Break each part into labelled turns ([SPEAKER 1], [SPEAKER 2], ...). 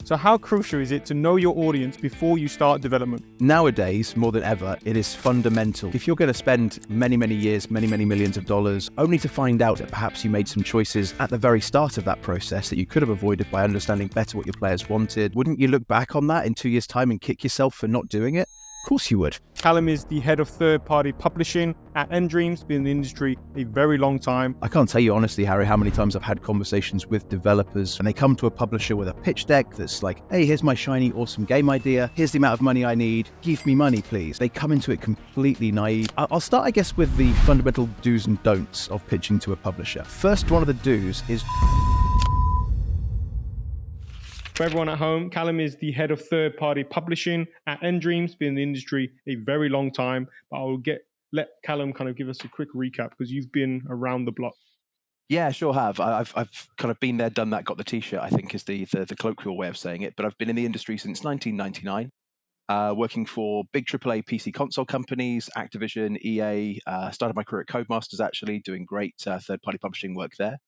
[SPEAKER 1] So how crucial is it to know your audience before you start development?
[SPEAKER 2] Nowadays, more than ever, it is fundamental. If you're going to spend many years, many millions of dollars, only to find out that perhaps you made some choices at the very start of that process that you could have avoided by understanding better what your players wanted, wouldn't you look back on that in 2 years' time and kick yourself for not doing it? Of course you would.
[SPEAKER 1] Callum is the head of third-party publishing at nDreams, been in the industry a very long time.
[SPEAKER 2] I can't tell you honestly, Harry, how many times I've had conversations with developers and they come to a publisher with a pitch deck that's like, hey, here's my shiny, awesome game idea. Here's the amount of money I need. Give me money, please. They come into it completely naive. I'll start, I guess, with the fundamental do's and don'ts of pitching to a publisher. First one of the do's is...
[SPEAKER 1] For everyone at home, Callum is the head of third-party publishing at nDreams, been in the industry a very long time. But I'll let Callum kind of give us a quick recap because you've been around the block.
[SPEAKER 3] Yeah, sure have. I've kind of been there, done that, got the t-shirt, I think is the colloquial way of saying it. But I've been in the industry since 1999, working for big AAA PC console companies, Activision, EA. Started my career at Codemasters, actually, doing great third-party publishing work there.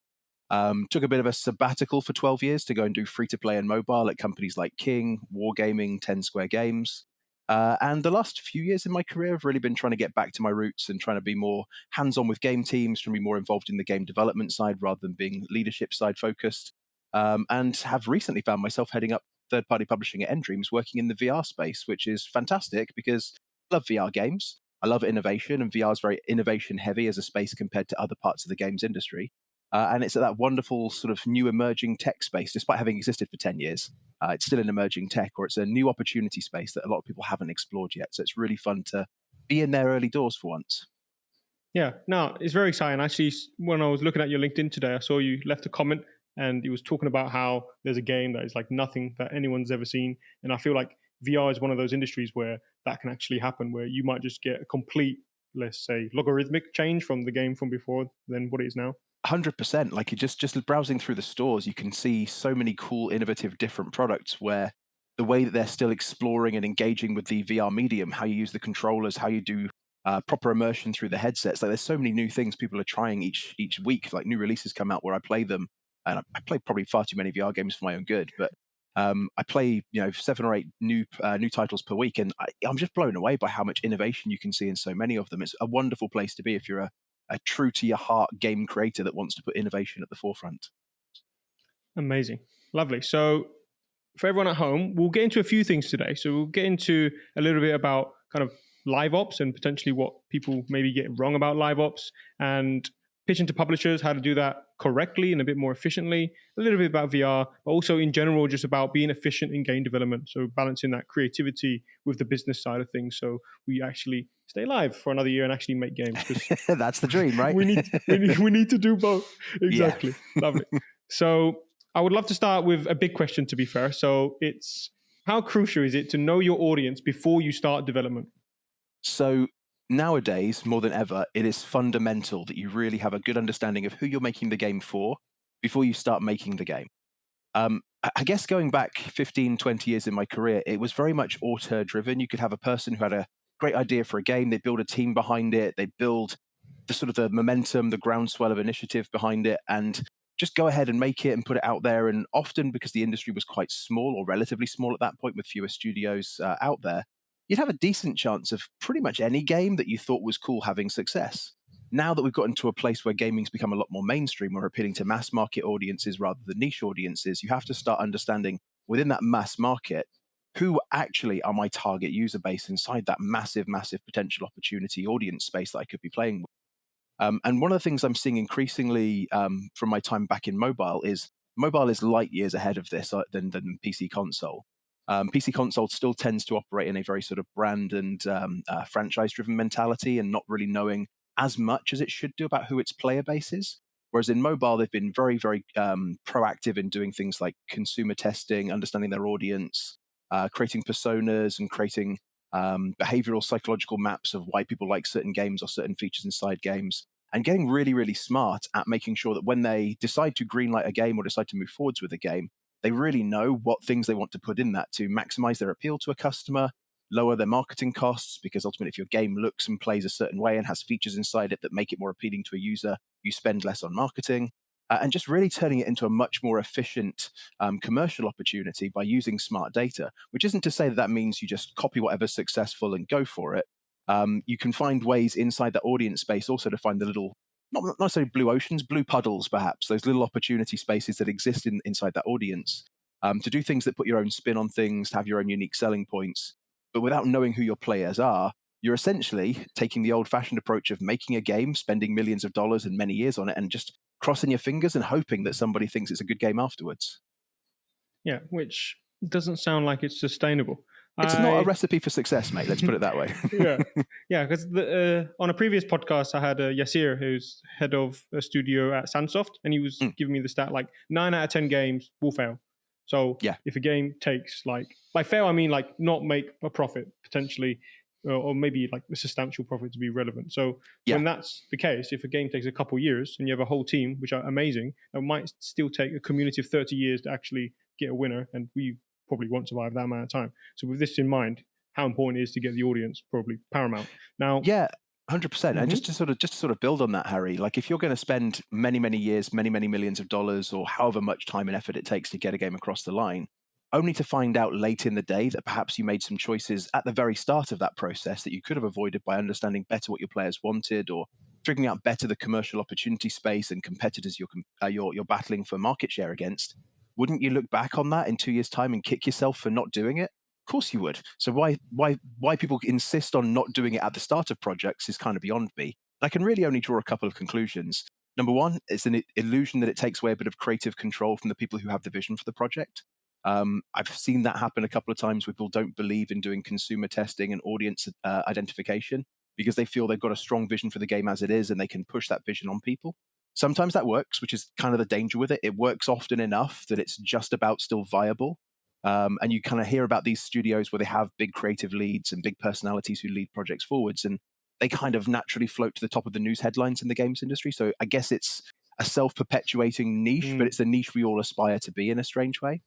[SPEAKER 3] Took a bit of a sabbatical for 12 years to go and do free-to-play and mobile at companies like King, Wargaming, 10 Square Games. And the last few years in my career, I've really been trying to get back to my roots and trying to be more hands-on with game teams, trying to be more involved in the game development side rather than being leadership side focused. And have recently found myself heading up third-party publishing at nDreams, working in the VR space, which is fantastic because I love VR games. I love innovation, and VR is very innovation-heavy as a space compared to other parts of the games industry. And it's at that wonderful sort of new emerging tech space, despite having existed for 10 years. It's still an emerging tech, or it's a new opportunity space that a lot of people haven't explored yet. So it's really fun to be in their early doors for once.
[SPEAKER 1] Yeah, no, it's very exciting. Actually, when I was looking at your LinkedIn today, I saw you left a comment and it was talking about how there's a game that is like nothing that anyone's ever seen. And I feel like VR is one of those industries where that can actually happen, where you might just get a complete, let's say, logarithmic change from the game from before than what it is now.
[SPEAKER 3] 100%. Like you just browsing through the stores, you can see so many cool, innovative, different products where the way that they're still exploring and engaging with the VR medium, how you use the controllers, how you do proper immersion through the headsets. Like there's so many new things people are trying each week. Like new releases come out where I play them, and I play probably far too many VR games for my own good, but I play 7 or 8 new titles per week, and I'm just blown away by how much innovation you can see in so many of them. It's a wonderful place to be if you're a true to your heart game creator that wants to put innovation at the forefront.
[SPEAKER 1] Amazing. Lovely. So for everyone at home, we'll get into a few things today. So we'll get into a little bit about kind of LiveOps and potentially what people maybe get wrong about LiveOps, and pitching to publishers, how to do that correctly and a bit more efficiently, a little bit about VR, but also in general, just about being efficient in game development. So balancing that creativity with the business side of things. So we actually stay live for another year and actually make games.
[SPEAKER 3] That's the dream, right?
[SPEAKER 1] we need to do both. Exactly. Yeah. Lovely. So I would love to start with a big question, to be fair. So it's, how crucial is it to know your audience before you start development?
[SPEAKER 3] So nowadays, more than ever, it is fundamental that you really have a good understanding of who you're making the game for before you start making the game. I guess going back 15, 20 years in my career, it was very much auteur-driven. You could have a person who had a great idea for a game, they build a team behind it, they build the sort of the momentum, the groundswell of initiative behind it, and just go ahead and make it and put it out there. And often, because the industry was quite small or relatively small at that point with fewer studios out there, you'd have a decent chance of pretty much any game that you thought was cool having success. Now that we've gotten to a place where gaming's become a lot more mainstream, we're appealing to mass market audiences rather than niche audiences, you have to start understanding within that mass market, who actually are my target user base inside that massive potential opportunity audience space that I could be playing with. And one of the things I'm seeing increasingly from my time back in mobile is light years ahead of this than PC console. PC console still tends to operate in a very sort of brand and franchise-driven mentality and not really knowing as much as it should do about who its player base is. Whereas in mobile, they've been very proactive in doing things like consumer testing, understanding their audience, creating personas and creating behavioral psychological maps of why people like certain games or certain features inside games, and getting really smart at making sure that when they decide to greenlight a game or decide to move forwards with a game, they really know what things they want to put in that to maximize their appeal to a customer, lower their marketing costs, because ultimately if your game looks and plays a certain way and has features inside it that make it more appealing to a user, you spend less on marketing. and just really turning it into a much more efficient commercial opportunity by using smart data, which isn't to say that that means you just copy whatever's successful and go for it. You can find ways inside that audience space also to find the little, not necessarily blue oceans, blue puddles perhaps, those little opportunity spaces that exist inside that audience, to do things that put your own spin on things, to have your own unique selling points. But without knowing who your players are, you're essentially taking the old-fashioned approach of making a game, spending millions of dollars and many years on it, and just crossing your fingers and hoping that somebody thinks it's a good game afterwards.
[SPEAKER 1] Yeah, which doesn't sound like it's sustainable.
[SPEAKER 3] It's not a recipe for success, mate. Let's put it that way.
[SPEAKER 1] Yeah, because on a previous podcast, I had Yasir, who's head of a studio at Sunsoft, and he was giving me the stat like 9 out of 10 games will fail. So if a game takes by fail, I mean like not make a profit potentially, or maybe like a substantial profit to be relevant. So when that's the case, if a game takes a couple years and you have a whole team, which are amazing, it might still take a community of 30 years to actually get a winner, and we probably won't survive that amount of time. So with this in mind, how important it is to get the audience, probably paramount. Now,
[SPEAKER 3] 100%. And just to sort of build on that, Harry, like if you're going to spend many years, many millions of dollars, or however much time and effort it takes to get a game across the line, only to find out late in the day that perhaps you made some choices at the very start of that process that you could have avoided by understanding better what your players wanted, or figuring out better the commercial opportunity space and competitors you're battling for market share against, wouldn't you look back on that in 2 years' time and kick yourself for not doing it? Of course you would. So why people insist on not doing it at the start of projects is kind of beyond me. I can really only draw a couple of conclusions. Number one, it's an illusion that it takes away a bit of creative control from the people who have the vision for the project. I've seen that happen a couple of times where people don't believe in doing consumer testing and audience identification because they feel they've got a strong vision for the game as it is and they can push that vision on people. Sometimes that works, which is kind of the danger with it. It works often enough that it's just about still viable. And you kind of hear about these studios where they have big creative leads and big personalities who lead projects forwards, and they kind of naturally float to the top of the news headlines in the games industry. So I guess it's a self-perpetuating niche, but it's the niche we all aspire to be in a strange way.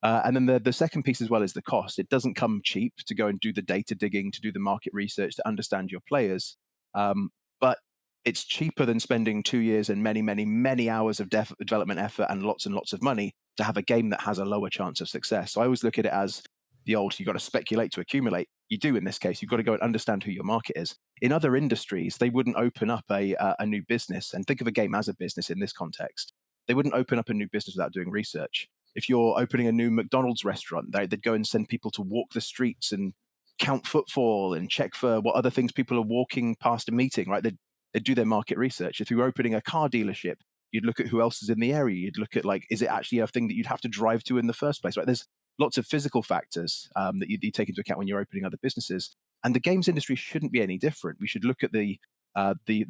[SPEAKER 3] And then the second piece as well is the cost. It doesn't come cheap to go and do the data digging, to do the market research, to understand your players. But it's cheaper than spending 2 years and many hours of development effort and lots of money to have a game that has a lower chance of success. So I always look at it as you've got to speculate to accumulate. You do in this case. You've got to go and understand who your market is. In other industries, they wouldn't open up a new business, and think of a game as a business in this context. They wouldn't open up a new business without doing research. If you're opening a new McDonald's restaurant, they'd go and send people to walk the streets and count footfall and check for what other things people are walking past a meeting, right? They'd do their market research. If you were opening a car dealership, you'd look at who else is in the area. You'd look at is it actually a thing that you'd have to drive to in the first place, right? There's lots of physical factors that you take into account when you're opening other businesses. And the games industry shouldn't be any different. We should look at the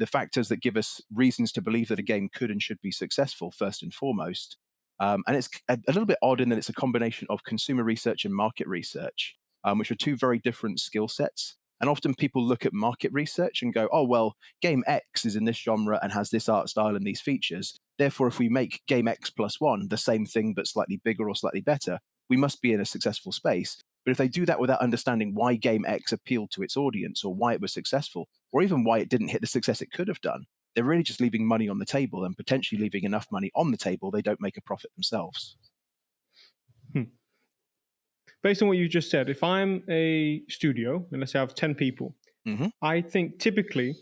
[SPEAKER 3] factors that give us reasons to believe that a game could and should be successful first and foremost. And it's a little bit odd in that it's a combination of consumer research and market research, which are two very different skill sets. And often people look at market research and go, oh, well, game X is in this genre and has this art style and these features. Therefore, if we make game X plus one the same thing but slightly bigger or slightly better, we must be in a successful space. But if they do that without understanding why game X appealed to its audience or why it was successful, or even why it didn't hit the success it could have done, they're really just leaving money on the table and potentially leaving enough money on the table they don't make a profit themselves.
[SPEAKER 1] Based on what you just said, if I'm a studio, and let's say I have 10 people, I think typically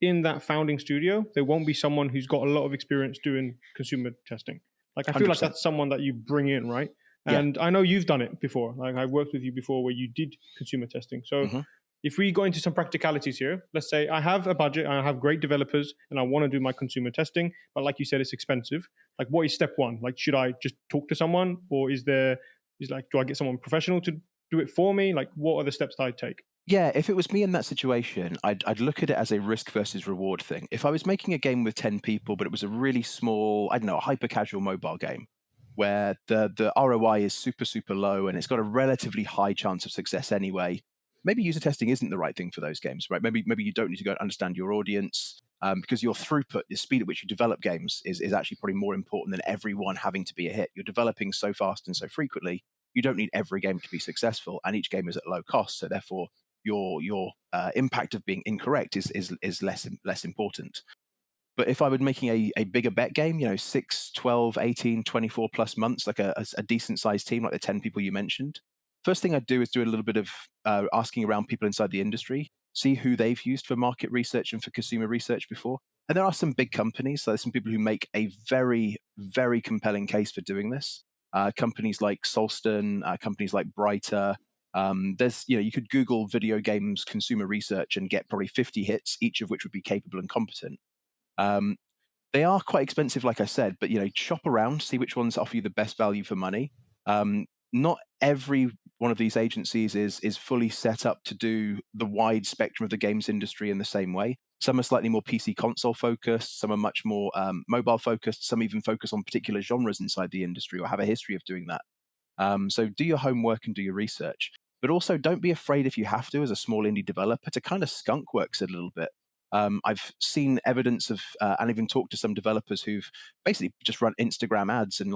[SPEAKER 1] in that founding studio, there won't be someone who's got a lot of experience doing consumer testing. I feel
[SPEAKER 3] 100%.
[SPEAKER 1] like that's someone that you bring in, right? And I know you've done it before. I worked with you before where you did consumer testing. So if we go into some practicalities here, let's say I have a budget, I have great developers, and I want to do my consumer testing, but like you said, it's expensive. What is step one? Should I just talk to someone, or do I get someone professional to do it for me? What are the steps that I take?
[SPEAKER 3] Yeah, if it was me in that situation, I'd look at it as a risk versus reward thing. If I was making a game with 10 people, but it was a really small, a hyper-casual mobile game, where the ROI is super low and it's got a relatively high chance of success anyway, maybe user testing isn't the right thing for those games, right? Maybe you don't need to go and understand your audience, because your throughput, the speed at which you develop games is actually probably more important than everyone having to be a hit. You're developing so fast and so frequently, you don't need every game to be successful, and each game is at low cost. So therefore, your impact of being incorrect is less important. But if I were making a bigger bet game, 6, 12, 18, 24 plus months, like a decent sized team, like the 10 people you mentioned, first thing I'd do is do a little bit of asking around people inside the industry, see who they've used for market research and for consumer research before. And there are some big companies, so there's some people who make a very, very compelling case for doing this. Companies like Solston, companies like Brighter. There's, you could Google video games consumer research and get probably 50 hits, each of which would be capable and competent. They are quite expensive, like I said, but shop around, see which ones offer you the best value for money. Not every one of these agencies is fully set up to do the wide spectrum of the games industry in the same way. Some are slightly more PC console focused, some are much more mobile focused, some even focus on particular genres inside the industry or have a history of doing that. So do your homework and do your research. But also don't be afraid if you have to, as a small indie developer, to kind of skunk works it a little bit. I've seen evidence of, and even talked to some developers who've basically just run Instagram ads and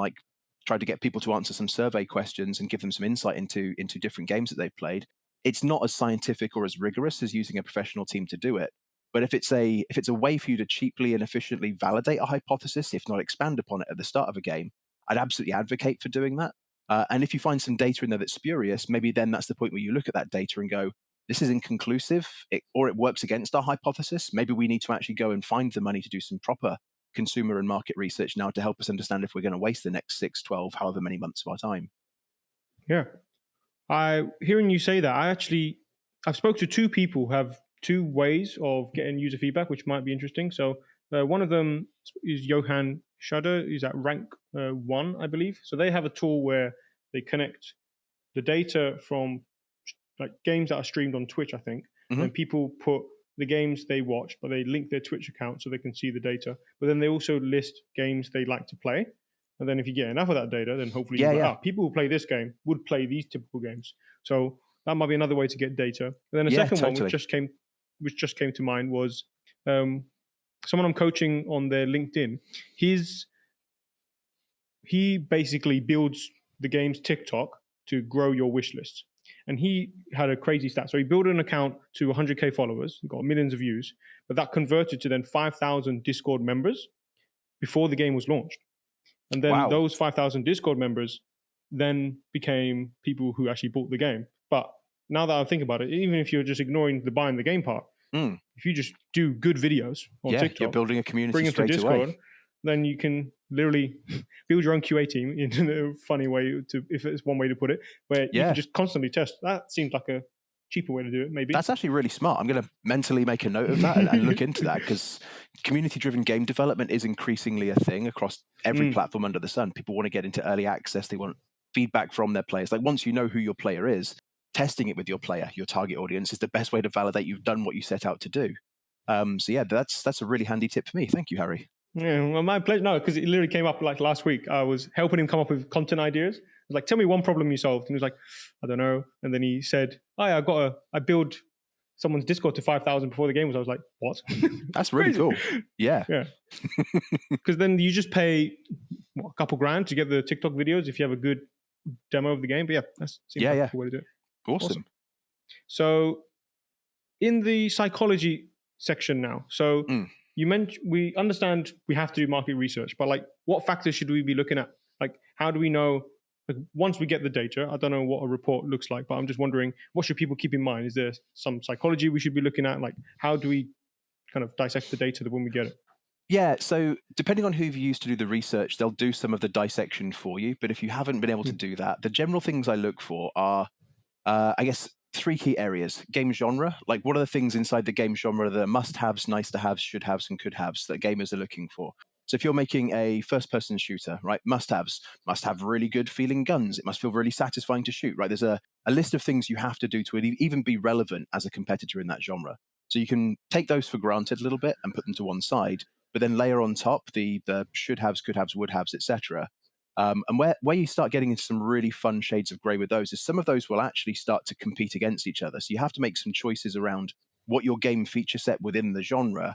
[SPEAKER 3] tried to get people to answer some survey questions and give them some insight into different games that they've played. It's not as scientific or as rigorous as using a professional team to do it. But if it's a way for you to cheaply and efficiently validate a hypothesis, if not expand upon it at the start of a game, I'd absolutely advocate for doing that. And if you find some data in there that's spurious, maybe then that's the point where you look at that data and go, this is inconclusive, or it works against our hypothesis. Maybe we need to actually go and find the money to do some proper consumer and market research now to help us understand if we're going to waste the next 6, 12, however many months of our time.
[SPEAKER 1] Yeah. Hearing you say that, I've spoke to 2 people who have 2 ways of getting user feedback, which might be interesting. So one of them is Johan Schudder, who's at rank 1, I believe. So they have a tool where they connect the data from games that are streamed on Twitch, I think, and people put the games they watch, but they link their Twitch account so they can see the data. But then they also list games they like to play. And then if you get enough of that data, then hopefully people who play this game would play these typical games. So that might be another way to get data. And then the second one, which just came to mind, was someone I'm coaching on their LinkedIn. He basically builds the game's TikTok to grow your wish list. And he had a crazy stat. So he built an account to 100K followers, he got millions of views, but that converted to then 5,000 Discord members before the game was launched. And then those 5,000 Discord members then became people who actually bought the game. But now that I think about it, even if you're just ignoring the buying the game part, if you just do good videos on TikTok,
[SPEAKER 3] you're building a community
[SPEAKER 1] bring them to Discord,
[SPEAKER 3] away.
[SPEAKER 1] Then you can literally build your own QA team in a funny way, if it's one way to put it, where you can just constantly test. That seems like a cheaper way to do it, maybe.
[SPEAKER 3] That's actually really smart. I'm going to mentally make a note of that and look into that, because community-driven game development is increasingly a thing across every platform under the sun. People want to get into early access. They want feedback from their players. Once you know who your player is, testing it with your player, your target audience, is the best way to validate you've done what you set out to do. That's a really handy tip for me. Thank you, Harry.
[SPEAKER 1] Yeah, well, my pleasure. No, because it literally came up last week. I was helping him come up with content ideas. I was like, tell me one problem you solved. And he was like, I don't know. And then he said, I build someone's Discord to 5,000 before the game was. I was like, what?
[SPEAKER 3] That's really cool. Yeah.
[SPEAKER 1] Because then you just pay a couple grand to get the TikTok videos if you have a good demo of the game. But yeah, that seems like a cool way to do it.
[SPEAKER 3] Awesome.
[SPEAKER 1] So in the psychology section now, so you mentioned, we understand we have to do market research, but what factors should we be looking at? How do we know, once we get the data, I don't know what a report looks like, but I'm just wondering, what should people keep in mind? Is there some psychology we should be looking at? How do we kind of dissect the data when we get it?
[SPEAKER 3] Yeah, so depending on who you've used to do the research, they'll do some of the dissection for you. But if you haven't been able to do that, the general things I look for are, I guess, 3 key areas. Game genre, what are the things inside the game genre that are must-haves, nice-to-haves, should-haves, and could-haves that gamers are looking for? So if you're making a first-person shooter, right, must-haves, must have really good feeling guns. It must feel really satisfying to shoot, right? There's a list of things you have to do to even be relevant as a competitor in that genre. So you can take those for granted a little bit and put them to one side, but then layer on top the should-haves, could-haves, would-haves, etc. And where you start getting into some really fun shades of grey with those is some of those will actually start to compete against each other. So you have to make some choices around what your game feature set within the genre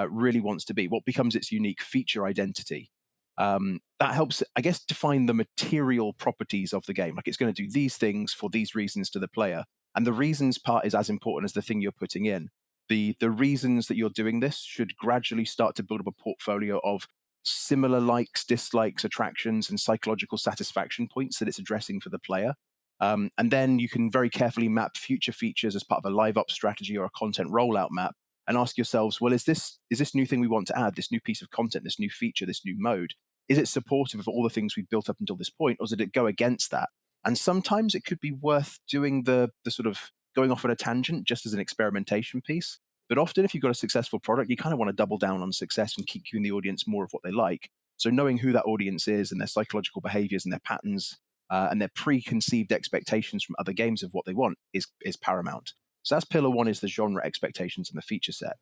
[SPEAKER 3] really wants to be, what becomes its unique feature identity. That helps, I guess, define the material properties of the game. It's going to do these things for these reasons to the player. And the reasons part is as important as the thing you're putting in. the reasons that you're doing this should gradually start to build up a portfolio of similar likes, dislikes, attractions, and psychological satisfaction points that it's addressing for the player. And then you can very carefully map future features as part of a LiveOps strategy or a content rollout map, and ask yourselves, well, is this new thing we want to add, this new piece of content, this new feature, this new mode, is it supportive of all the things we've built up until this point, or did it go against that? And sometimes it could be worth doing the sort of going off on a tangent just as an experimentation piece. But often if you've got a successful product, you kind of want to double down on success and keep giving the audience more of what they like. So knowing who that audience is and their psychological behaviors and their patterns and their preconceived expectations from other games of what they want is paramount. So that's pillar one, is the genre expectations and the feature set.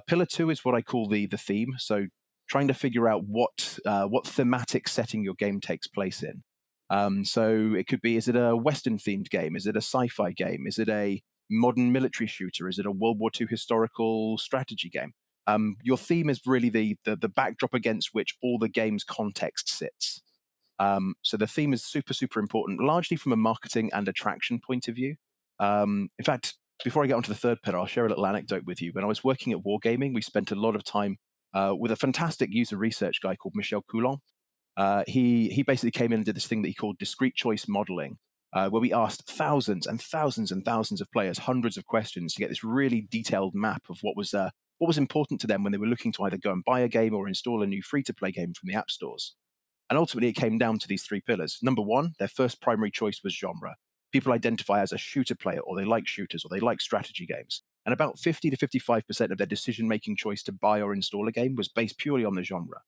[SPEAKER 3] Pillar two is what I call the theme. So trying to figure out what thematic setting your game takes place in. So it could be, is it a Western themed game? Is it a sci-fi game? Is it a modern military shooter? Is it a World War II historical strategy game? Your theme is really the backdrop against which all the game's context sits. So the theme is super, super important, largely from a marketing and attraction point of view. In fact, before I get onto the third pillar, I'll share a little anecdote with you. When I was working at Wargaming, we spent a lot of time with a fantastic user research guy called Michel Coulon. He basically came in and did this thing that he called discrete choice modeling, where we asked thousands and thousands and thousands of players, hundreds of questions, to get this really detailed map of what was important to them when they were looking to either go and buy a game or install a new free-to-play game from the app stores. And ultimately, it came down to these three pillars. Number one, their first primary choice was genre. People identify as a shooter player, or they like shooters, or they like strategy games. And about 50 to 55% of their decision-making choice to buy or install a game was based purely on the genre.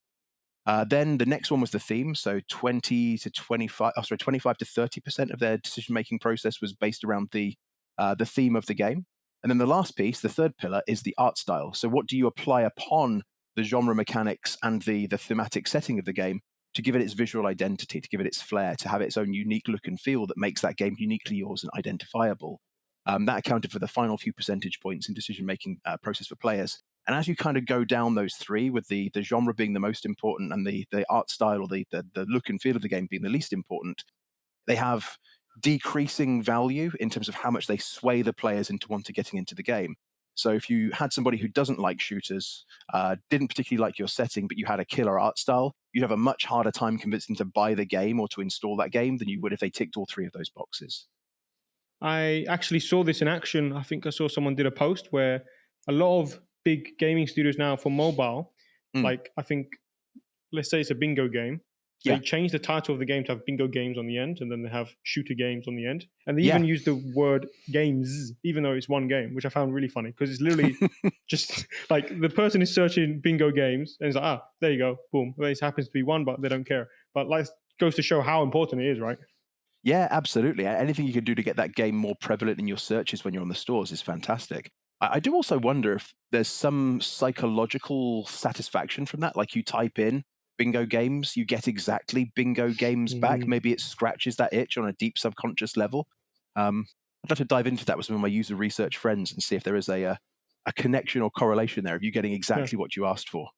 [SPEAKER 3] Then the next one was the theme. So 25 to 30% of their decision-making process was based around the theme of the game. And then the last piece, the third pillar, is the art style. So what do you apply upon the genre mechanics and the thematic setting of the game to give it its visual identity, to give it its flair, to have its own unique look and feel that makes that game uniquely yours and identifiable? That accounted for the final few percentage points in decision-making process for players. And as you kind of go down those three, with the genre being the most important and the art style or the look and feel of the game being the least important, they have decreasing value in terms of how much they sway the players into getting into the game. So if you had somebody who doesn't like shooters, didn't particularly like your setting, but you had a killer art style, you'd have a much harder time convincing them to buy the game or to install that game than you would if they ticked all three of those boxes.
[SPEAKER 1] I actually saw this in action. I think I saw someone did a post where a lot of big gaming studios now for mobile, like I think, let's say it's a bingo game. They change the title of the game to have bingo games on the end, and then they have shooter games on the end. And they even use the word games, even though it's one game, which I found really funny, because it's literally just like the person is searching bingo games and it's like, there you go, boom. Well, it happens to be one, but they don't care. But like, goes to show how important it is, right?
[SPEAKER 3] Yeah, absolutely. Anything you can do to get that game more prevalent in your searches when you're on the stores is fantastic. I do also wonder if there's some psychological satisfaction from that. Like you type in bingo games, you get exactly bingo games back. Maybe it scratches that itch on a deep subconscious level. I'd have to dive into that with some of my user research friends and see if there is a connection or correlation there of you getting exactly what you asked for.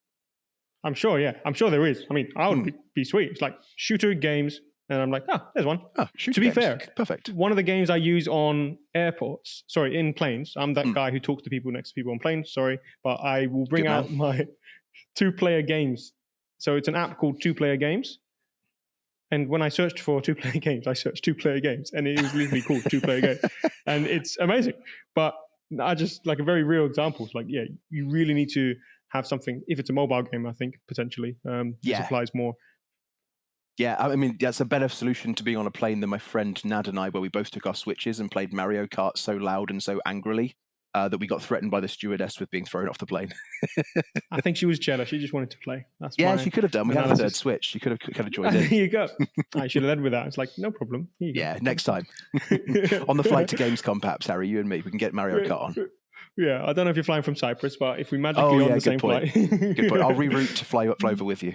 [SPEAKER 1] I'm sure, I'm sure there is. I mean, I would be sweet. It's like shooter games. And I'm like, there's one. To be fair,
[SPEAKER 3] perfect.
[SPEAKER 1] One of the games I use on in planes. I'm that guy who talks to people next to people on planes, but I will bring out my 2-player games. So it's an app called 2-Player Games. And when I searched for 2-player games, I searched 2-player games. And it is literally called 2-player games. And it's amazing. But I just, like a very real example. It's like, you really need to have something. If it's a mobile game, I think, potentially, this applies more.
[SPEAKER 3] Yeah, I mean, that's a better solution to being on a plane than my friend Nad and I, where we both took our Switches and played Mario Kart so loud and so angrily that we got threatened by the stewardess with being thrown off the plane.
[SPEAKER 1] I think she was jealous. She just wanted to play.
[SPEAKER 3] She could have done. We had a third Switch. She could have kind of joined in.
[SPEAKER 1] There you go. I should have led with that. It's like, no problem.
[SPEAKER 3] Next time. On the flight to Gamescom, perhaps, Harry, you and me, we can get Mario Kart on.
[SPEAKER 1] Yeah, I don't know if you're flying from Cyprus, but if we magically on the same flight.
[SPEAKER 3] Good point. I'll reroute to fly over with you.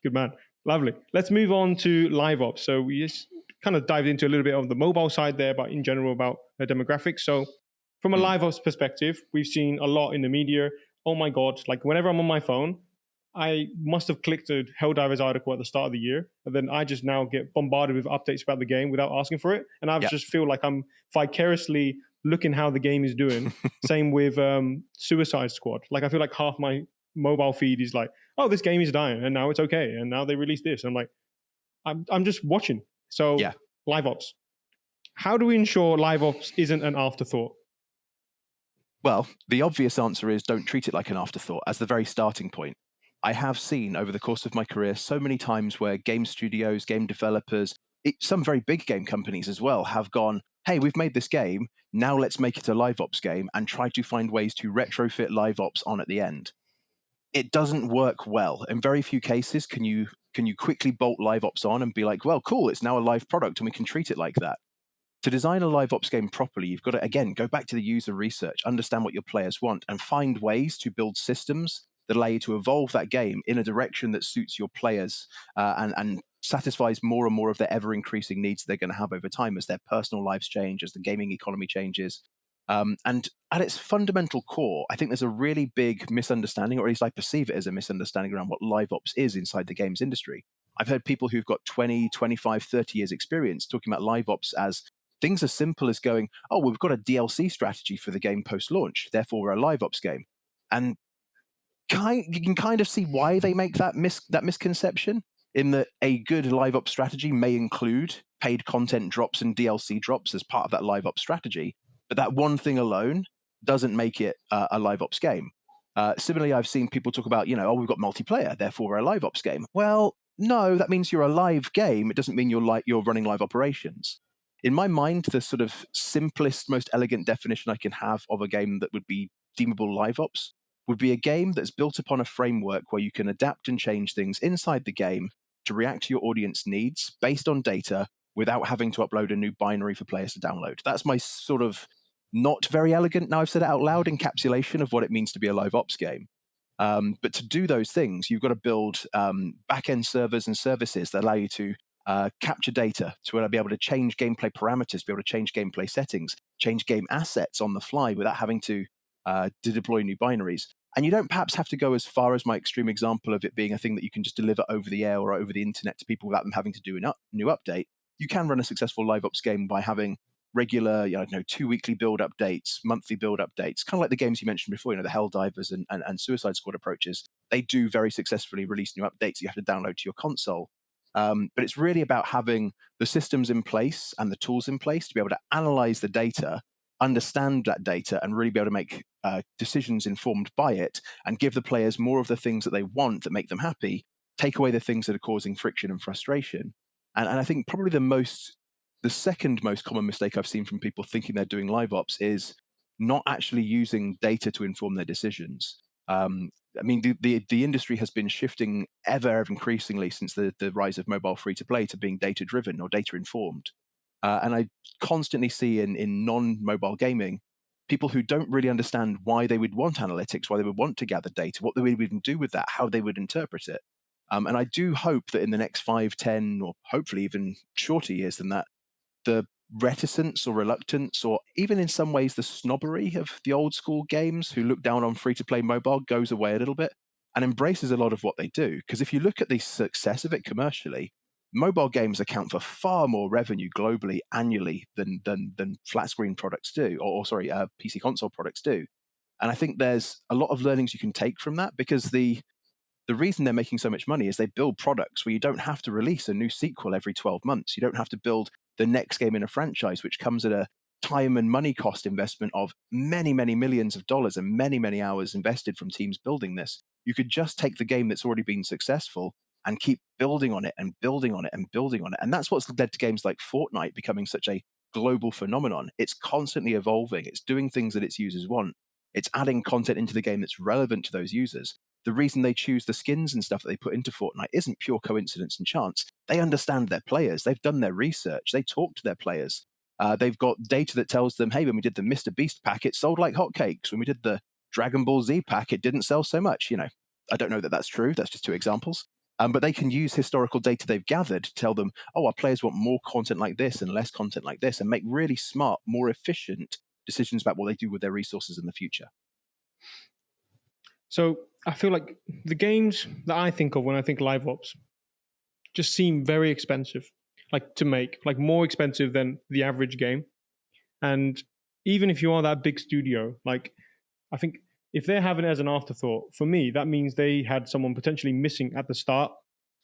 [SPEAKER 1] Good man. Lovely. Let's move on to LiveOps. So we just kind of dived into a little bit of the mobile side there, but in general about the demographics. So from a LiveOps perspective, we've seen a lot in the media. Oh my God, like whenever I'm on my phone, I must have clicked a Helldiver's article at the start of the year, and then I just now get bombarded with updates about the game without asking for it. And I just feel like I'm vicariously looking how the game is doing. Same with Suicide Squad. Like I feel like half my mobile feed is like, oh, this game is dying, and now it's okay, and now they released this. I'm like, I'm just watching. So
[SPEAKER 3] Yeah.
[SPEAKER 1] LiveOps. How do we ensure LiveOps isn't an afterthought?
[SPEAKER 3] Well, the obvious answer is don't treat it like an afterthought as the very starting point. I have seen over the course of my career so many times where game studios, game developers, some very big game companies as well have gone, hey, we've made this game, now let's make it a LiveOps game and try to find ways to retrofit LiveOps on at the end. It doesn't work well. In very few cases can you quickly bolt LiveOps on and be like, well, cool, it's now a live product and we can treat it like that. To design a LiveOps game properly, you've got to, again, go back to the user research, understand what your players want, and find ways to build systems that allow you to evolve that game in a direction that suits your players and satisfies more and more of their ever-increasing needs they're going to have over time as their personal lives change, as the gaming economy changes. And at its fundamental core, I think there's a really big misunderstanding, or at least I perceive it as a misunderstanding around what LiveOps is inside the games industry. I've heard people who've got 20, 25, 30 years experience talking about LiveOps as things as simple as going, oh, we've got a DLC strategy for the game post-launch, therefore we're a LiveOps game. And you can kind of see why they make that misconception, in that a good LiveOps strategy may include paid content drops and DLC drops as part of that LiveOps strategy. But that one thing alone doesn't make it a LiveOps game. Similarly, I've seen people talk about, oh, we've got multiplayer, therefore we're a LiveOps game. Well, no, that means you're a live game. It doesn't mean you're running live operations. In my mind, the sort of simplest, most elegant definition I can have of a game that would be deemable LiveOps would be a game that's built upon a framework where you can adapt and change things inside the game to react to your audience needs based on data without having to upload a new binary for players to download. That's my sort of not very elegant, now I've said it out loud, encapsulation of what it means to be a LiveOps game. But to do those things, you've got to build back-end servers and services that allow you to capture data, to be able to change gameplay parameters, be able to change gameplay settings, change game assets on the fly without having to deploy new binaries. And you don't perhaps have to go as far as my extreme example of it being a thing that you can just deliver over the air or over the internet to people without them having to do a new update. You can run a successful LiveOps game by having regular, 2 weekly build updates, monthly build updates, kind of like the games you mentioned before, the Helldivers and Suicide Squad approaches. They do very successfully release new updates you have to download to your console. But it's really about having the systems in place and the tools in place to be able to analyze the data, understand that data, and really be able to make decisions informed by it and give the players more of the things that they want that make them happy, take away the things that are causing friction and frustration. And I think probably the second most common mistake I've seen from people thinking they're doing LiveOps is not actually using data to inform their decisions. The industry has been shifting ever increasingly since the rise of mobile free-to-play to being data-driven or data-informed. And I constantly see in non-mobile gaming, people who don't really understand why they would want analytics, why they would want to gather data, what they would even do with that, how they would interpret it. And I do hope that in the next 5, 10, or hopefully even shorter years than that, the reticence or reluctance, or even in some ways the snobbery of the old school games who look down on free-to-play mobile goes away a little bit and embraces a lot of what they do. Because if you look at the success of it commercially, mobile games account for far more revenue globally annually than flat screen products do, or PC console products do. And I think there's a lot of learnings you can take from that, because the reason they're making so much money is they build products where you don't have to release a new sequel every 12 months. You don't have to build the next game in a franchise, which comes at a time and money cost investment of many, many millions of dollars and many, many hours invested from teams building this. You could just take the game that's already been successful and keep building on it and building on it and building on it. And that's what's led to games like Fortnite becoming such a global phenomenon. It's constantly evolving. It's doing things that its users want. It's adding content into the game that's relevant to those users. The reason they choose the skins and stuff that they put into Fortnite isn't pure coincidence and chance. They understand their players. They've done their research. They talk to their players. They've got data that tells them, hey, when we did the Mr. Beast pack, it sold like hotcakes. When we did the Dragon Ball Z pack, it didn't sell so much. I don't know that that's true. That's just 2 examples. But they can use historical data they've gathered to tell them, oh, our players want more content like this and less content like this, and make really smart, more efficient decisions about what they do with their resources in the future.
[SPEAKER 1] So I feel like the games that I think of when I think LiveOps just seem very expensive, to make, more expensive than the average game. And even if you are that big studio, like I think if they're having it as an afterthought, for me, that means they had someone potentially missing at the start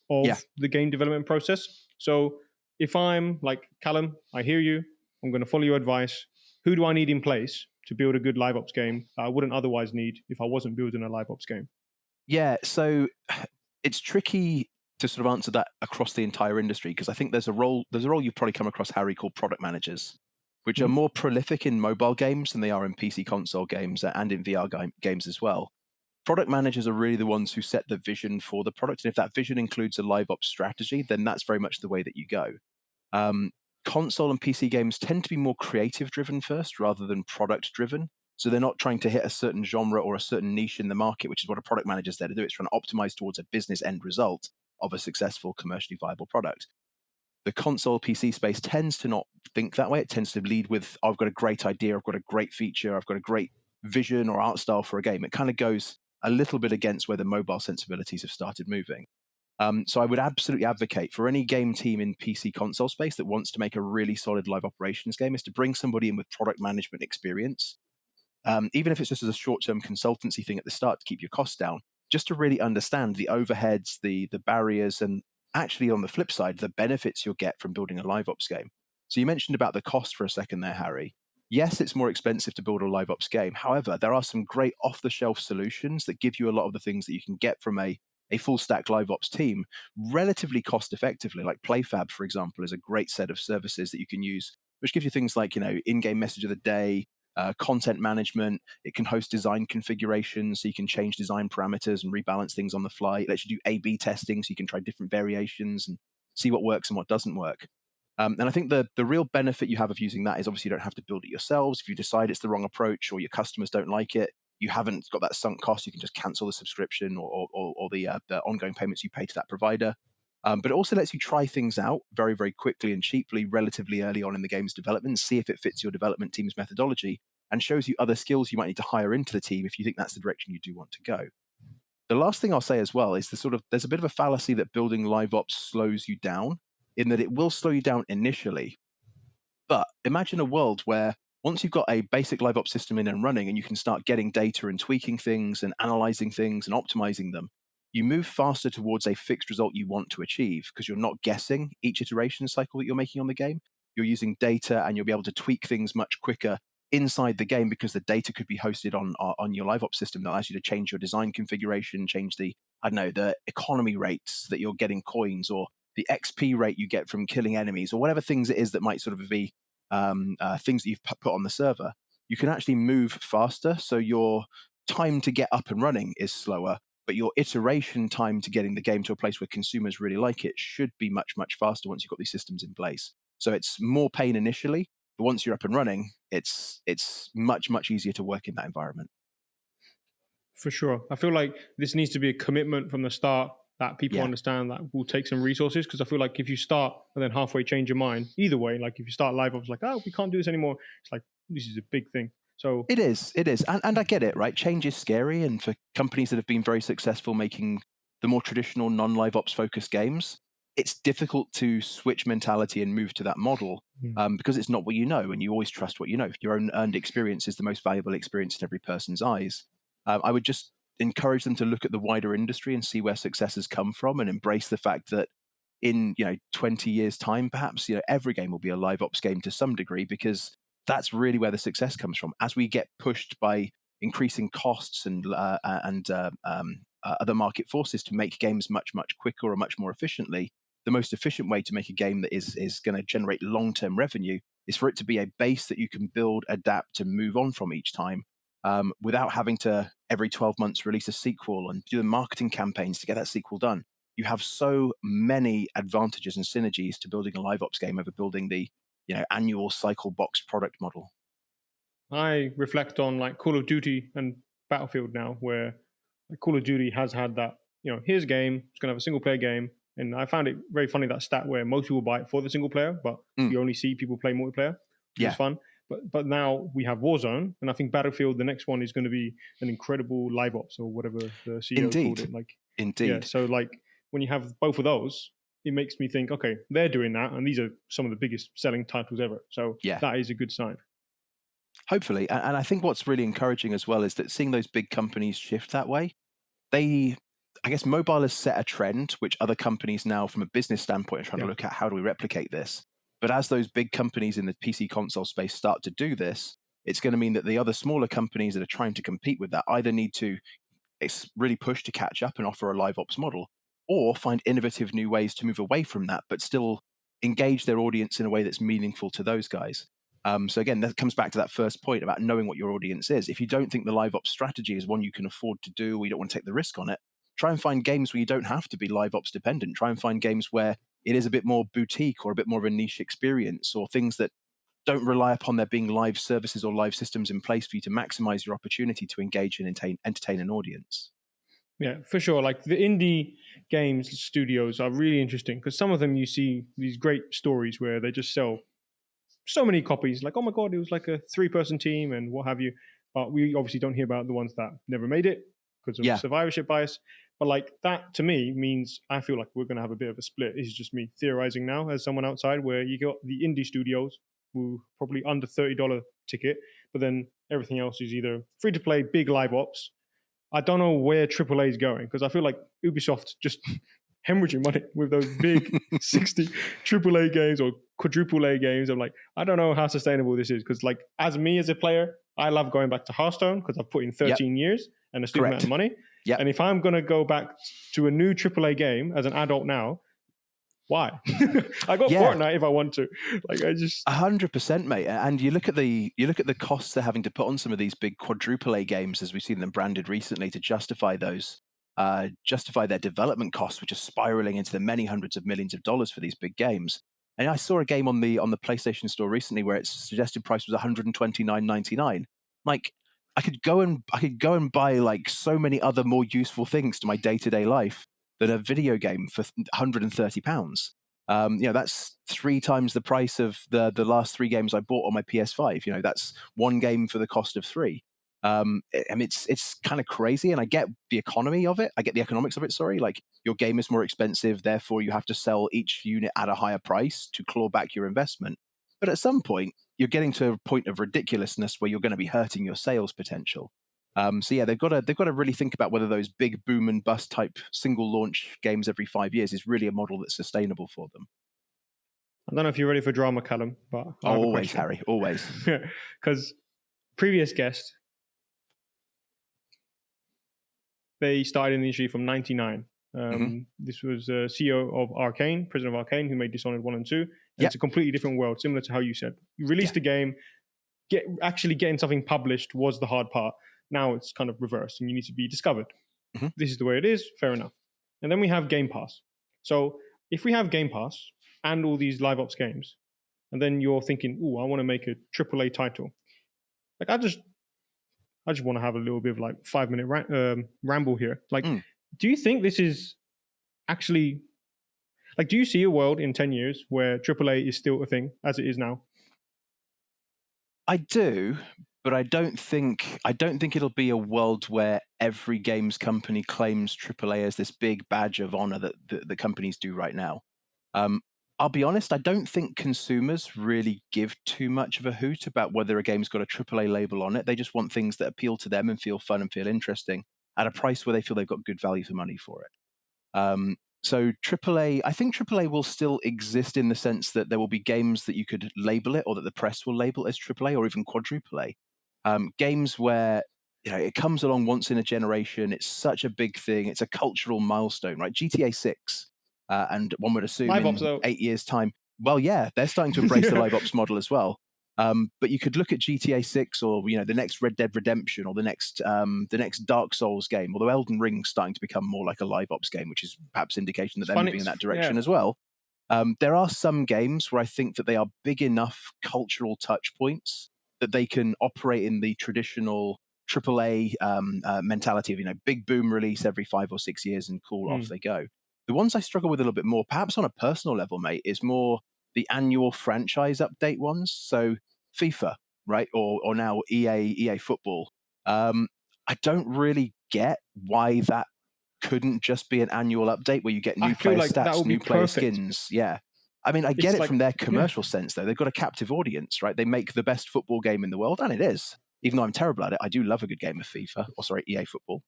[SPEAKER 3] Yeah.
[SPEAKER 1] of the game development process. So if I'm like, Callum, I hear you, I'm going to follow your advice. Who do I need in place to build a good live ops game that I wouldn't otherwise need if I wasn't building a live ops game?
[SPEAKER 3] Yeah, so it's tricky to sort of answer that across the entire industry, because I think there's a role you've probably come across, Harry, called product managers, which are more prolific in mobile games than they are in PC console games and in VR games as well. Product managers are really the ones who set the vision for the product, and if that vision includes a live ops strategy, then that's very much the way that you go. Console and PC games tend to be more creative driven first rather than product driven. So they're not trying to hit a certain genre or a certain niche in the market, which is what a product manager is there to do. It's trying to optimize towards a business end result of a successful, commercially viable product. The console PC space tends to not think that way. It tends to lead with, I've got a great idea, I've got a great feature, I've got a great vision or art style for a game. It kind of goes a little bit against where the mobile sensibilities have started moving. So I would absolutely advocate for any game team in PC console space that wants to make a really solid live operations game is to bring somebody in with product management experience, even if it's just as a short-term consultancy thing at the start to keep your costs down, just to really understand the overheads, the barriers, and actually on the flip side, the benefits you'll get from building a live ops game. So you mentioned about the cost for a second there, Harry. Yes, it's more expensive to build a live ops game. However, there are some great off-the-shelf solutions that give you a lot of the things that you can get from a full stack live ops team relatively cost effectively. Like PlayFab, for example, is a great set of services that you can use, which gives you things like, in-game message of the day, content management. It can host design configurations, so you can change design parameters and rebalance things on the fly. It lets you do A/B testing, so you can try different variations and see what works and what doesn't work. And I think the real benefit you have of using that is obviously you don't have to build it yourselves. If you decide it's the wrong approach or your customers don't like it, you haven't got that sunk cost. You can just cancel the subscription or the ongoing payments you pay to that provider. But it also lets you try things out very, very quickly and cheaply, relatively early on in the game's development, and see if it fits your development team's methodology, and shows you other skills you might need to hire into the team if you think that's the direction you do want to go. The last thing I'll say as well is there's a bit of a fallacy that building live ops slows you down, in that it will slow you down initially. But imagine a world where once you've got a basic live ops system in and running, and you can start getting data and tweaking things and analyzing things and optimizing them, you move faster towards a fixed result you want to achieve, because you're not guessing each iteration cycle that you're making on the game. You're using data, and you'll be able to tweak things much quicker inside the game because the data could be hosted on your live ops system that allows you to change your design configuration, change the economy rates that you're getting coins, or the XP rate you get from killing enemies, or whatever things it is that might sort of be things that you've put on the server. You can actually move faster, so your time to get up and running is slower, but your iteration time to getting the game to a place where consumers really like it should be much, much faster once you've got these systems in place. So it's more pain initially, but once you're up and running, it's much, much easier to work in that environment.
[SPEAKER 1] For sure. I feel like this needs to be a commitment from the start that people understand that will take some resources, because I feel like if you start and then halfway change your mind, either way, like if you start live ops like, oh, we can't do this anymore, it's like, this is a big thing. So
[SPEAKER 3] it is. And I get it, right? Change is scary. And for companies that have been very successful making the more traditional non-live ops focused games, it's difficult to switch mentality and move to that model because it's not what you know, and you always trust what you know. Your own earned experience is the most valuable experience in every person's eyes. I would just encourage them to look at the wider industry and see where success has come from, and embrace the fact that in 20 years time, perhaps every game will be a live ops game to some degree, because that's really where the success comes from. As we get pushed by increasing costs and other market forces to make games much, much quicker or much more efficiently, the most efficient way to make a game that is going to generate long-term revenue is for it to be a base that you can build, adapt, and move on from each time, without having to every 12 months release a sequel and do the marketing campaigns to get that sequel done. You have so many advantages and synergies to building a live ops game over building the annual cycle box product model.
[SPEAKER 1] I reflect on like Call of Duty and Battlefield now, where Call of Duty has had that, here's a game, it's going to have a single player game. And I found it very funny, that stat where most people buy it for the single player, but you only see people play multiplayer, which is fun. But now we have Warzone, and I think Battlefield, the next one is going to be an incredible live ops, or whatever the CEO called it.
[SPEAKER 3] Indeed.
[SPEAKER 1] Yeah, so like when you have both of those, it makes me think, okay, they're doing that, and these are some of the biggest selling titles ever. So that is a good sign.
[SPEAKER 3] Hopefully. And I think what's really encouraging as well is that seeing those big companies shift that way, I guess mobile has set a trend, which other companies now, from a business standpoint, are trying to look at how do we replicate this. But as those big companies in the PC console space start to do this, it's going to mean that the other smaller companies that are trying to compete with that either need to really push to catch up and offer a live ops model, or find innovative new ways to move away from that, but still engage their audience in a way that's meaningful to those guys. So again, that comes back to that first point about knowing what your audience is. If you don't think the live ops strategy is one you can afford to do, or you don't want to take the risk on it, try and find games where you don't have to be live ops dependent. Try and find games where it is a bit more boutique or a bit more of a niche experience, or things that don't rely upon there being live services or live systems in place for you to maximize your opportunity to engage and entertain an audience.
[SPEAKER 1] Yeah, for sure. Like the indie games studios are really interesting because some of them you see these great stories where they just sell so many copies. Like, oh my God, it was like a 3-person team and what have you. But we obviously don't hear about the ones that never made it because of survivorship bias. But like that to me means I feel like we're going to have a bit of a split. It's just me theorizing now as someone outside, where you got the indie studios who probably under $30 ticket, but then everything else is either free to play, big live ops. I don't know where AAA is going because I feel like Ubisoft just hemorrhaging money with those big 60 AAA games or quadruple A games. I'm like, I don't know how sustainable this is because, like, as me as a player, I love going back to Hearthstone because I've put in 13 years and a stupid amount of money. And if I'm going to go back to a new AAA game as an adult now, why? I got Fortnite if I want to. Like, I just
[SPEAKER 3] 100%, mate. And you look at the costs they're having to put on some of these big quadruple A games, as we've seen them branded recently, to justify those, justify their development costs, which are spiraling into the many hundreds of millions of dollars for these big games. And I saw a game on the PlayStation Store recently where its suggested price was $129.99. Like, I could go and buy like so many other more useful things to my day-to-day life than a video game for £130. That's 3 times the price of the last 3 games I bought on my PS5. That's 1 game for the cost of 3. I mean, it's kind of crazy, and I get the economy of it. I get the economics of it. Sorry, like your game is more expensive, therefore you have to sell each unit at a higher price to claw back your investment. But at some point, you're getting to a point of ridiculousness where you're going to be hurting your sales potential. They've got to really think about whether those big boom and bust type single launch games every 5 years is really a model that's sustainable for them.
[SPEAKER 1] I don't know if you're ready for drama, Callum, but
[SPEAKER 3] always, Harry, always.
[SPEAKER 1] Because previous guest, they started in the industry from 99. This was CEO of Arcane, president of Arcane, who made Dishonored 1 and 2. And it's a completely different world, similar to how you said. You released a game, actually getting something published was the hard part. Now it's kind of reversed and you need to be discovered. This is the way it is, fair enough. And then we have Game Pass. So if we have Game Pass and all these live ops games, and then you're thinking, I want to make a AAA title. Like I just want to have a little bit of like 5-minute ramble here. Like, do you think this is actually, like, do you see a world in 10 years where AAA is still a thing as it is now?
[SPEAKER 3] I do, but I don't think it'll be a world where every games company claims AAA as this big badge of honor that the companies do right now. I'll be honest, I don't think consumers really give too much of a hoot about whether a game's got a AAA label on it. They just want things that appeal to them and feel fun and feel interesting at a price where they feel they've got good value for money for it. So AAA, I think AAA will still exist in the sense that there will be games that you could label it, or that the press will label as AAA or even quadruple A. Games where it comes along once in a generation. It's such a big thing. It's a cultural milestone, right? GTA 6, and one would assume
[SPEAKER 1] LiveOps,
[SPEAKER 3] in 8 years' time. Well, yeah, they're starting to embrace the LiveOps model as well. But you could look at GTA 6 or the next Red Dead Redemption or the next Dark Souls game, although Elden Ring's starting to become more like a LiveOps game, which is perhaps indication that they're moving in that direction as well. There are some games where I think that they are big enough cultural touch points that they can operate in the traditional AAA mentality of big boom release every 5 or 6 years and cool, off they go. The ones I struggle with a little bit more, perhaps on a personal level, mate, is more the annual franchise update ones. So FIFA, right? Or now EA football. I don't really get why that couldn't just be an annual update where you get new player stats, new player skins. Yeah. I mean, I get
[SPEAKER 1] It's
[SPEAKER 3] it
[SPEAKER 1] like,
[SPEAKER 3] from their
[SPEAKER 1] yeah,
[SPEAKER 3] commercial sense, though. They've got a captive audience, right? They make the best football game in the world, and it is. Even though I'm terrible at it, I do love a good game of FIFA, or sorry, EA football.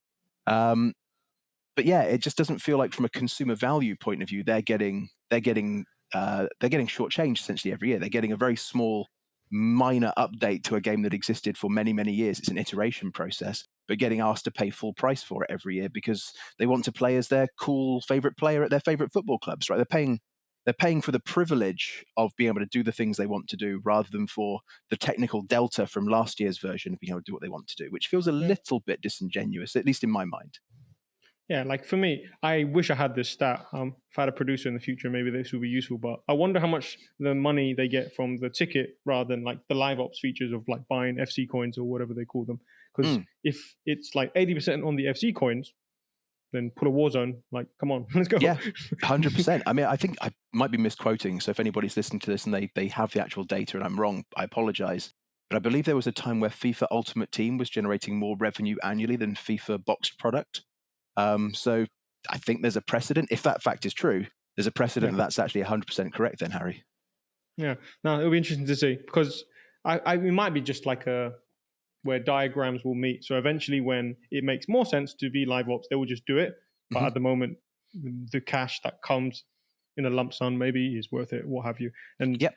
[SPEAKER 3] But yeah, it just doesn't feel like from a consumer value point of view, they're getting shortchanged essentially every year. They're getting a very small, minor update to a game that existed for many, many years. It's an iteration process, but getting asked to pay full price for it every year because they want to play as their cool favorite player at their favorite football clubs, right? They're paying for the privilege of being able to do the things they want to do rather than for the technical delta from last year's version of being able to do what they want to do, which feels a little bit disingenuous, at least in my mind.
[SPEAKER 1] yeah, like for me, I wish I had this stat. If I had a producer in the future, maybe this would be useful. But I wonder how much the money they get from the ticket rather than like the live ops features of like buying FC coins or whatever they call them. Because if it's like 80% on the FC coins, then put a Warzone. Like, come on, let's go.
[SPEAKER 3] Yeah, 100%. I mean, I think I might be misquoting. So if anybody's listening to this and they have the actual data and I'm wrong, I apologize. But I believe there was a time where FIFA Ultimate Team was generating more revenue annually than FIFA boxed product. So I think there's a precedent. If that fact is true, there's a precedent that that's actually 100% correct then, Harry.
[SPEAKER 1] Yeah, no, it'll be interesting to see because it might be just like where diagrams will meet. So eventually when it makes more sense to be live ops, they will just do it. But at the moment, the cash that comes in a lump sum maybe is worth it, what have you. And yeah,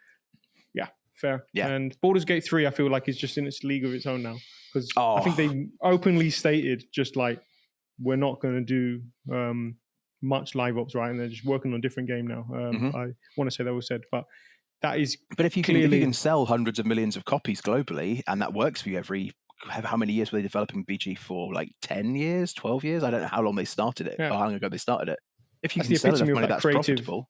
[SPEAKER 1] fair. Yeah. And Baldur's Gate 3, I feel like is just in its league of its own now because I think they openly stated just like, we're not going to do much live ops, right? And they're just working on a different game now. I want to say that was said, but that is.
[SPEAKER 3] But if you can sell hundreds of millions of copies globally, and that works for you how many years were they developing BG for? Like 10 years, 12 years? I don't know how long they started it, or how long ago they started it. If you can sell enough money, that's profitable.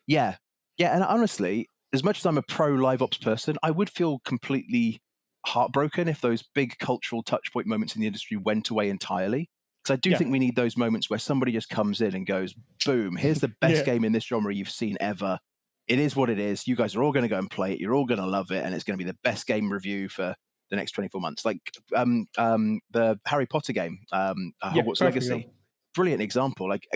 [SPEAKER 3] Yeah. Yeah, and honestly, as much as I'm a pro live ops person, I would feel completely heartbroken if those big cultural touchpoint moments in the industry went away entirely. Because I do think we need those moments where somebody just comes in and goes, boom, here's the best game in this genre you've seen ever. It is what it is. You guys are all going to go and play it. You're all going to love it. And it's going to be the best game review for the next 24 months. Like the Harry Potter game, Hogwarts Legacy. Brilliant example. Like,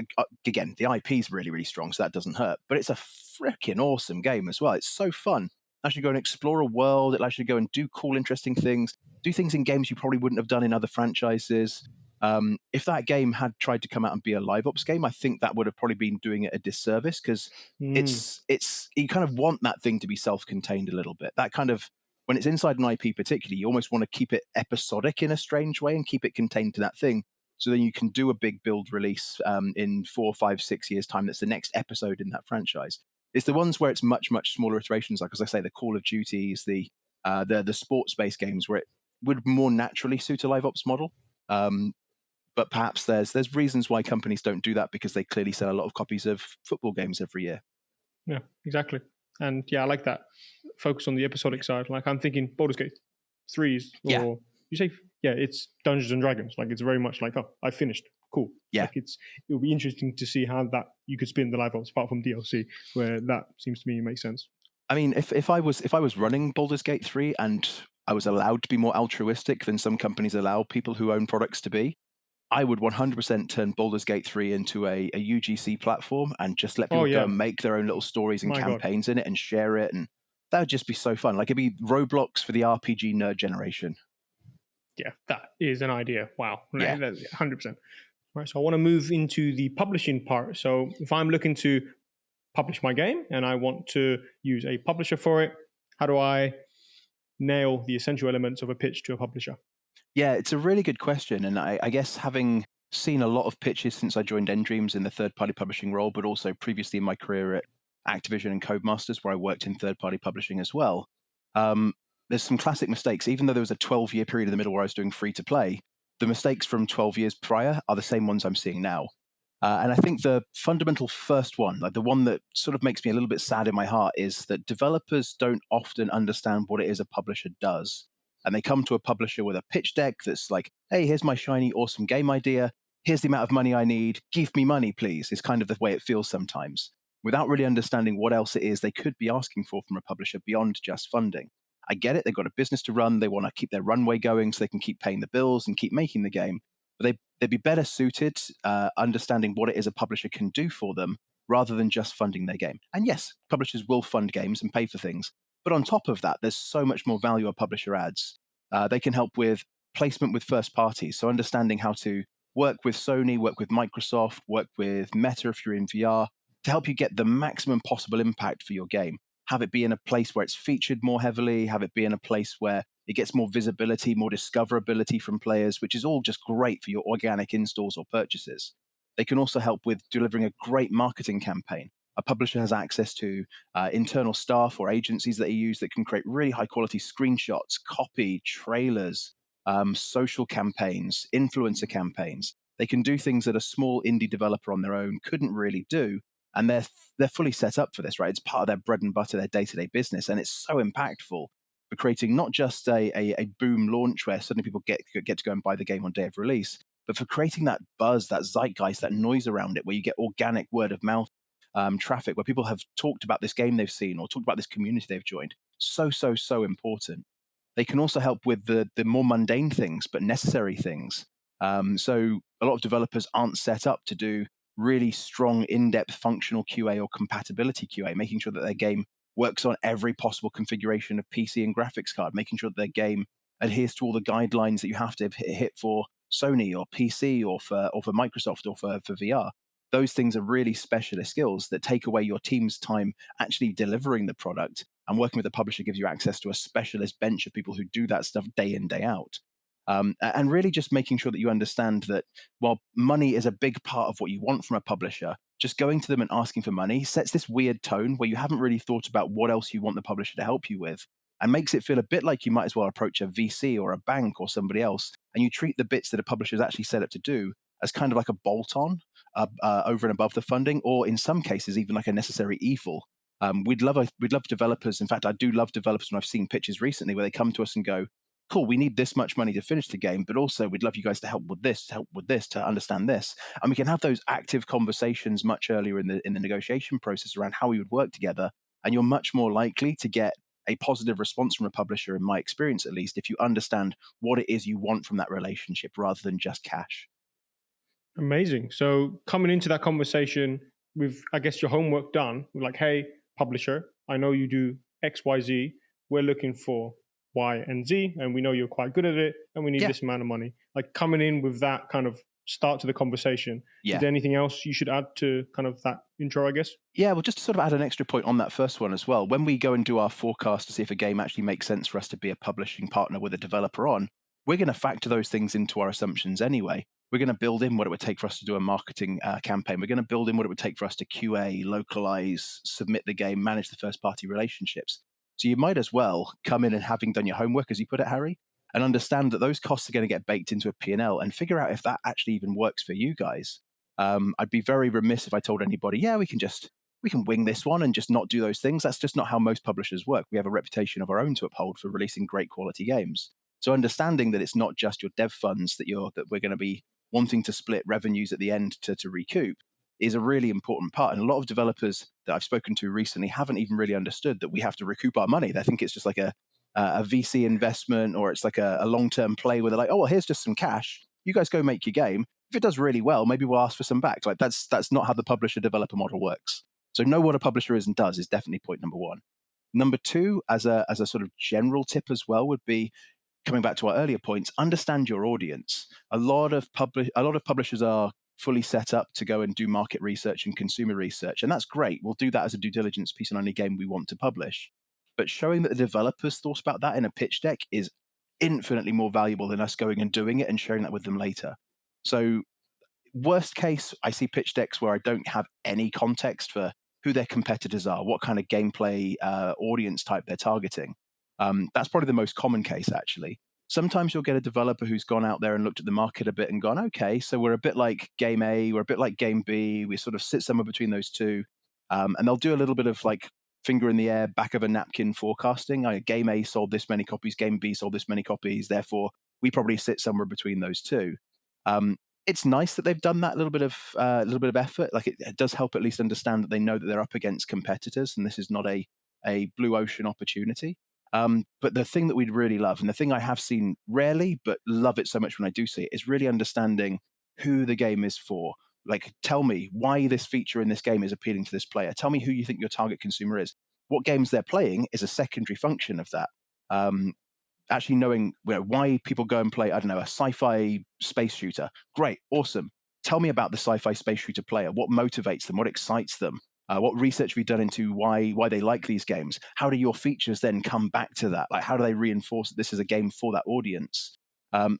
[SPEAKER 3] again, the IP is really, really strong, so that doesn't hurt. But it's a freaking awesome game as well. It's so fun. Actually go and explore a world. It'll actually go and do cool, interesting things. Do things in games you probably wouldn't have done in other franchises. If that game had tried to come out and be a live ops game, I think that would have probably been doing it a disservice because it's you kind of want that thing to be self-contained a little bit. That kind of, when it's inside an IP particularly, you almost want to keep it episodic in a strange way and keep it contained to that thing. So then you can do a big build release in 4, 5, 6 years' time. That's the next episode in that franchise. It's the ones where it's much, much smaller iterations, like as I say, the Call of Duties, the sports-based games where it would more naturally suit a live ops model. But perhaps there's reasons why companies don't do that because they clearly sell a lot of copies of football games every year.
[SPEAKER 1] Yeah, exactly. And yeah, I like that. Focus on the episodic side. Like I'm thinking Baldur's Gate 3s or you say, it's Dungeons and Dragons. Like it's very much like, I finished. Cool. Yeah. Like it'll be interesting to see how that you could spin the live ops apart from DLC, where that seems to me make sense.
[SPEAKER 3] I mean, if I was running Baldur's Gate 3 and I was allowed to be more altruistic than some companies allow people who own products to be, I would 100% turn Baldur's Gate 3 into a UGC platform and just let people go and make their own little stories and campaigns in it and share it. And that would just be so fun. Like it'd be Roblox for the RPG nerd generation.
[SPEAKER 1] Yeah, that is an idea. Wow. Yeah. 100%. Right, so I want to move into the publishing part. So if I'm looking to publish my game and I want to use a publisher for it, how do I nail the essential elements of a pitch to a publisher?
[SPEAKER 3] Yeah, it's a really good question. And I guess having seen a lot of pitches since I joined nDreams in the third-party publishing role, but also previously in my career at Activision and Codemasters, where I worked in third-party publishing as well, there's some classic mistakes. Even though there was a 12-year period in the middle where I was doing free-to-play, the mistakes from 12 years prior are the same ones I'm seeing now. And I think the fundamental first one, like the one that sort of makes me a little bit sad in my heart, is that developers don't often understand what it is a publisher does. And they come to a publisher with a pitch deck that's like, hey, here's my shiny, awesome game idea. Here's the amount of money I need. Give me money, please, is kind of the way it feels sometimes, without really understanding what else it is they could be asking for from a publisher beyond just funding. I get it. They've got a business to run. They want to keep their runway going so they can keep paying the bills and keep making the game. But they'd be better suited understanding what it is a publisher can do for them rather than just funding their game. And yes, publishers will fund games and pay for things. But on top of that, there's so much more value a publisher adds. They can help with placement with first parties. So understanding how to work with Sony, work with Microsoft, work with Meta if you're in VR, to help you get the maximum possible impact for your game. Have it be in a place where it's featured more heavily, have it be in a place where it gets more visibility, more discoverability from players, which is all just great for your organic installs or purchases. They can also help with delivering a great marketing campaign. A publisher has access to internal staff or agencies that they use that can create really high quality screenshots, copy, trailers, social campaigns, influencer campaigns. They can do things that a small indie developer on their own couldn't really do. And they're fully set up for this, right? It's part of their bread and butter, their day-to-day business. And it's so impactful for creating not just a boom launch where suddenly people get to go and buy the game on day of release, but for creating that buzz, that zeitgeist, that noise around it, where you get organic word of mouth traffic, where people have talked about this game they've seen or talked about this community they've joined. So important. They can also help with the more mundane things, but necessary things. So a lot of developers aren't set up to do really strong, in-depth functional QA or compatibility QA, making sure that their game works on every possible configuration of PC and graphics card, making sure that their game adheres to all the guidelines that you have to hit for Sony or PC or for Microsoft or for VR. Those things are really specialist skills that take away your team's time actually delivering the product, and working with a publisher gives you access to a specialist bench of people who do that stuff day in, day out. And really just making sure that you understand that while money is a big part of what you want from a publisher, just going to them and asking for money sets this weird tone where you haven't really thought about what else you want the publisher to help you with, and makes it feel a bit like you might as well approach a VC or a bank or somebody else, and you treat the bits that a publisher is actually set up to do as kind of like a bolt-on over and above the funding, or in some cases even like a necessary evil. We'd love developers. In fact, I do love developers when I've seen pitches recently where they come to us and go, cool, we need this much money to finish the game, but also we'd love you guys to help with this, to understand this. And we can have those active conversations much earlier in the negotiation process around how we would work together. And you're much more likely to get a positive response from a publisher, in my experience at least, if you understand what it is you want from that relationship rather than just cash.
[SPEAKER 1] Amazing. So coming into that conversation with, I guess, your homework done, we're like, hey, publisher, I know you do X, Y, Z. We're looking for Y and Z, and we know you're quite good at it, and we need this amount of money. Like coming in with that kind of start to the conversation. Is there anything else you should add to kind of that intro, I guess?
[SPEAKER 3] Yeah, well, just to sort of add an extra point on that first one as well. When we go and do our forecast to see if a game actually makes sense for us to be a publishing partner with a developer on, we're going to factor those things into our assumptions anyway. We're going to build in what it would take for us to do a marketing campaign. We're going to build in what it would take for us to QA, localize, submit the game, manage the first-party relationships. So you might as well come in and, having done your homework, as you put it, Harry, and understand that those costs are going to get baked into a P&L, and figure out if that actually even works for you guys. I'd be very remiss if I told anybody, we can wing this one and just not do those things. That's just not how most publishers work. We have a reputation of our own to uphold for releasing great quality games. So understanding that it's not just your dev funds that we're going to be wanting to split revenues at the end to recoup is a really important part. And a lot of developers that I've spoken to recently haven't even really understood that we have to recoup our money. They think it's just like a VC investment, or it's like a long-term play where they're like, oh, well, here's just some cash. You guys go make your game. If it does really well, maybe we'll ask for some back. Like that's not how the publisher-developer model works. So know what a publisher is and does is definitely point number one. Number two, as a sort of general tip as well, would be, coming back to our earlier points, understand your audience. A lot of publishers are fully set up to go and do market research and consumer research, and that's great. We'll do that as a due diligence piece on any game we want to publish. But showing that the developers thought about that in a pitch deck is infinitely more valuable than us going and doing it and sharing that with them later. So worst case, I see pitch decks where I don't have any context for who their competitors are, what kind of gameplay audience type they're targeting. That's probably the most common case, actually. Sometimes you'll get a developer who's gone out there and looked at the market a bit and gone, okay, so we're a bit like game A, we're a bit like game B, we sort of sit somewhere between those two. And they'll do a little bit of like finger in the air, back of a napkin forecasting. Game A sold this many copies, game B sold this many copies, therefore we probably sit somewhere between those two. It's nice that they've done that little bit of effort. Like it does help at least understand that they know that they're up against competitors, and this is not a blue ocean opportunity. But the thing that we'd really love, and the thing I have seen rarely, but love it so much when I do see it, is really understanding who the game is for. Like, tell me why this feature in this game is appealing to this player. Tell me who you think your target consumer is. What games they're playing is a secondary function of that. Actually knowing why people go and play, I don't know, a sci-fi space shooter. Great, awesome. Tell me about the sci-fi space shooter player. What motivates them? What excites them? What research have you done into why they like these games? How do your features then come back to that? Like, how do they reinforce that this is a game for that audience?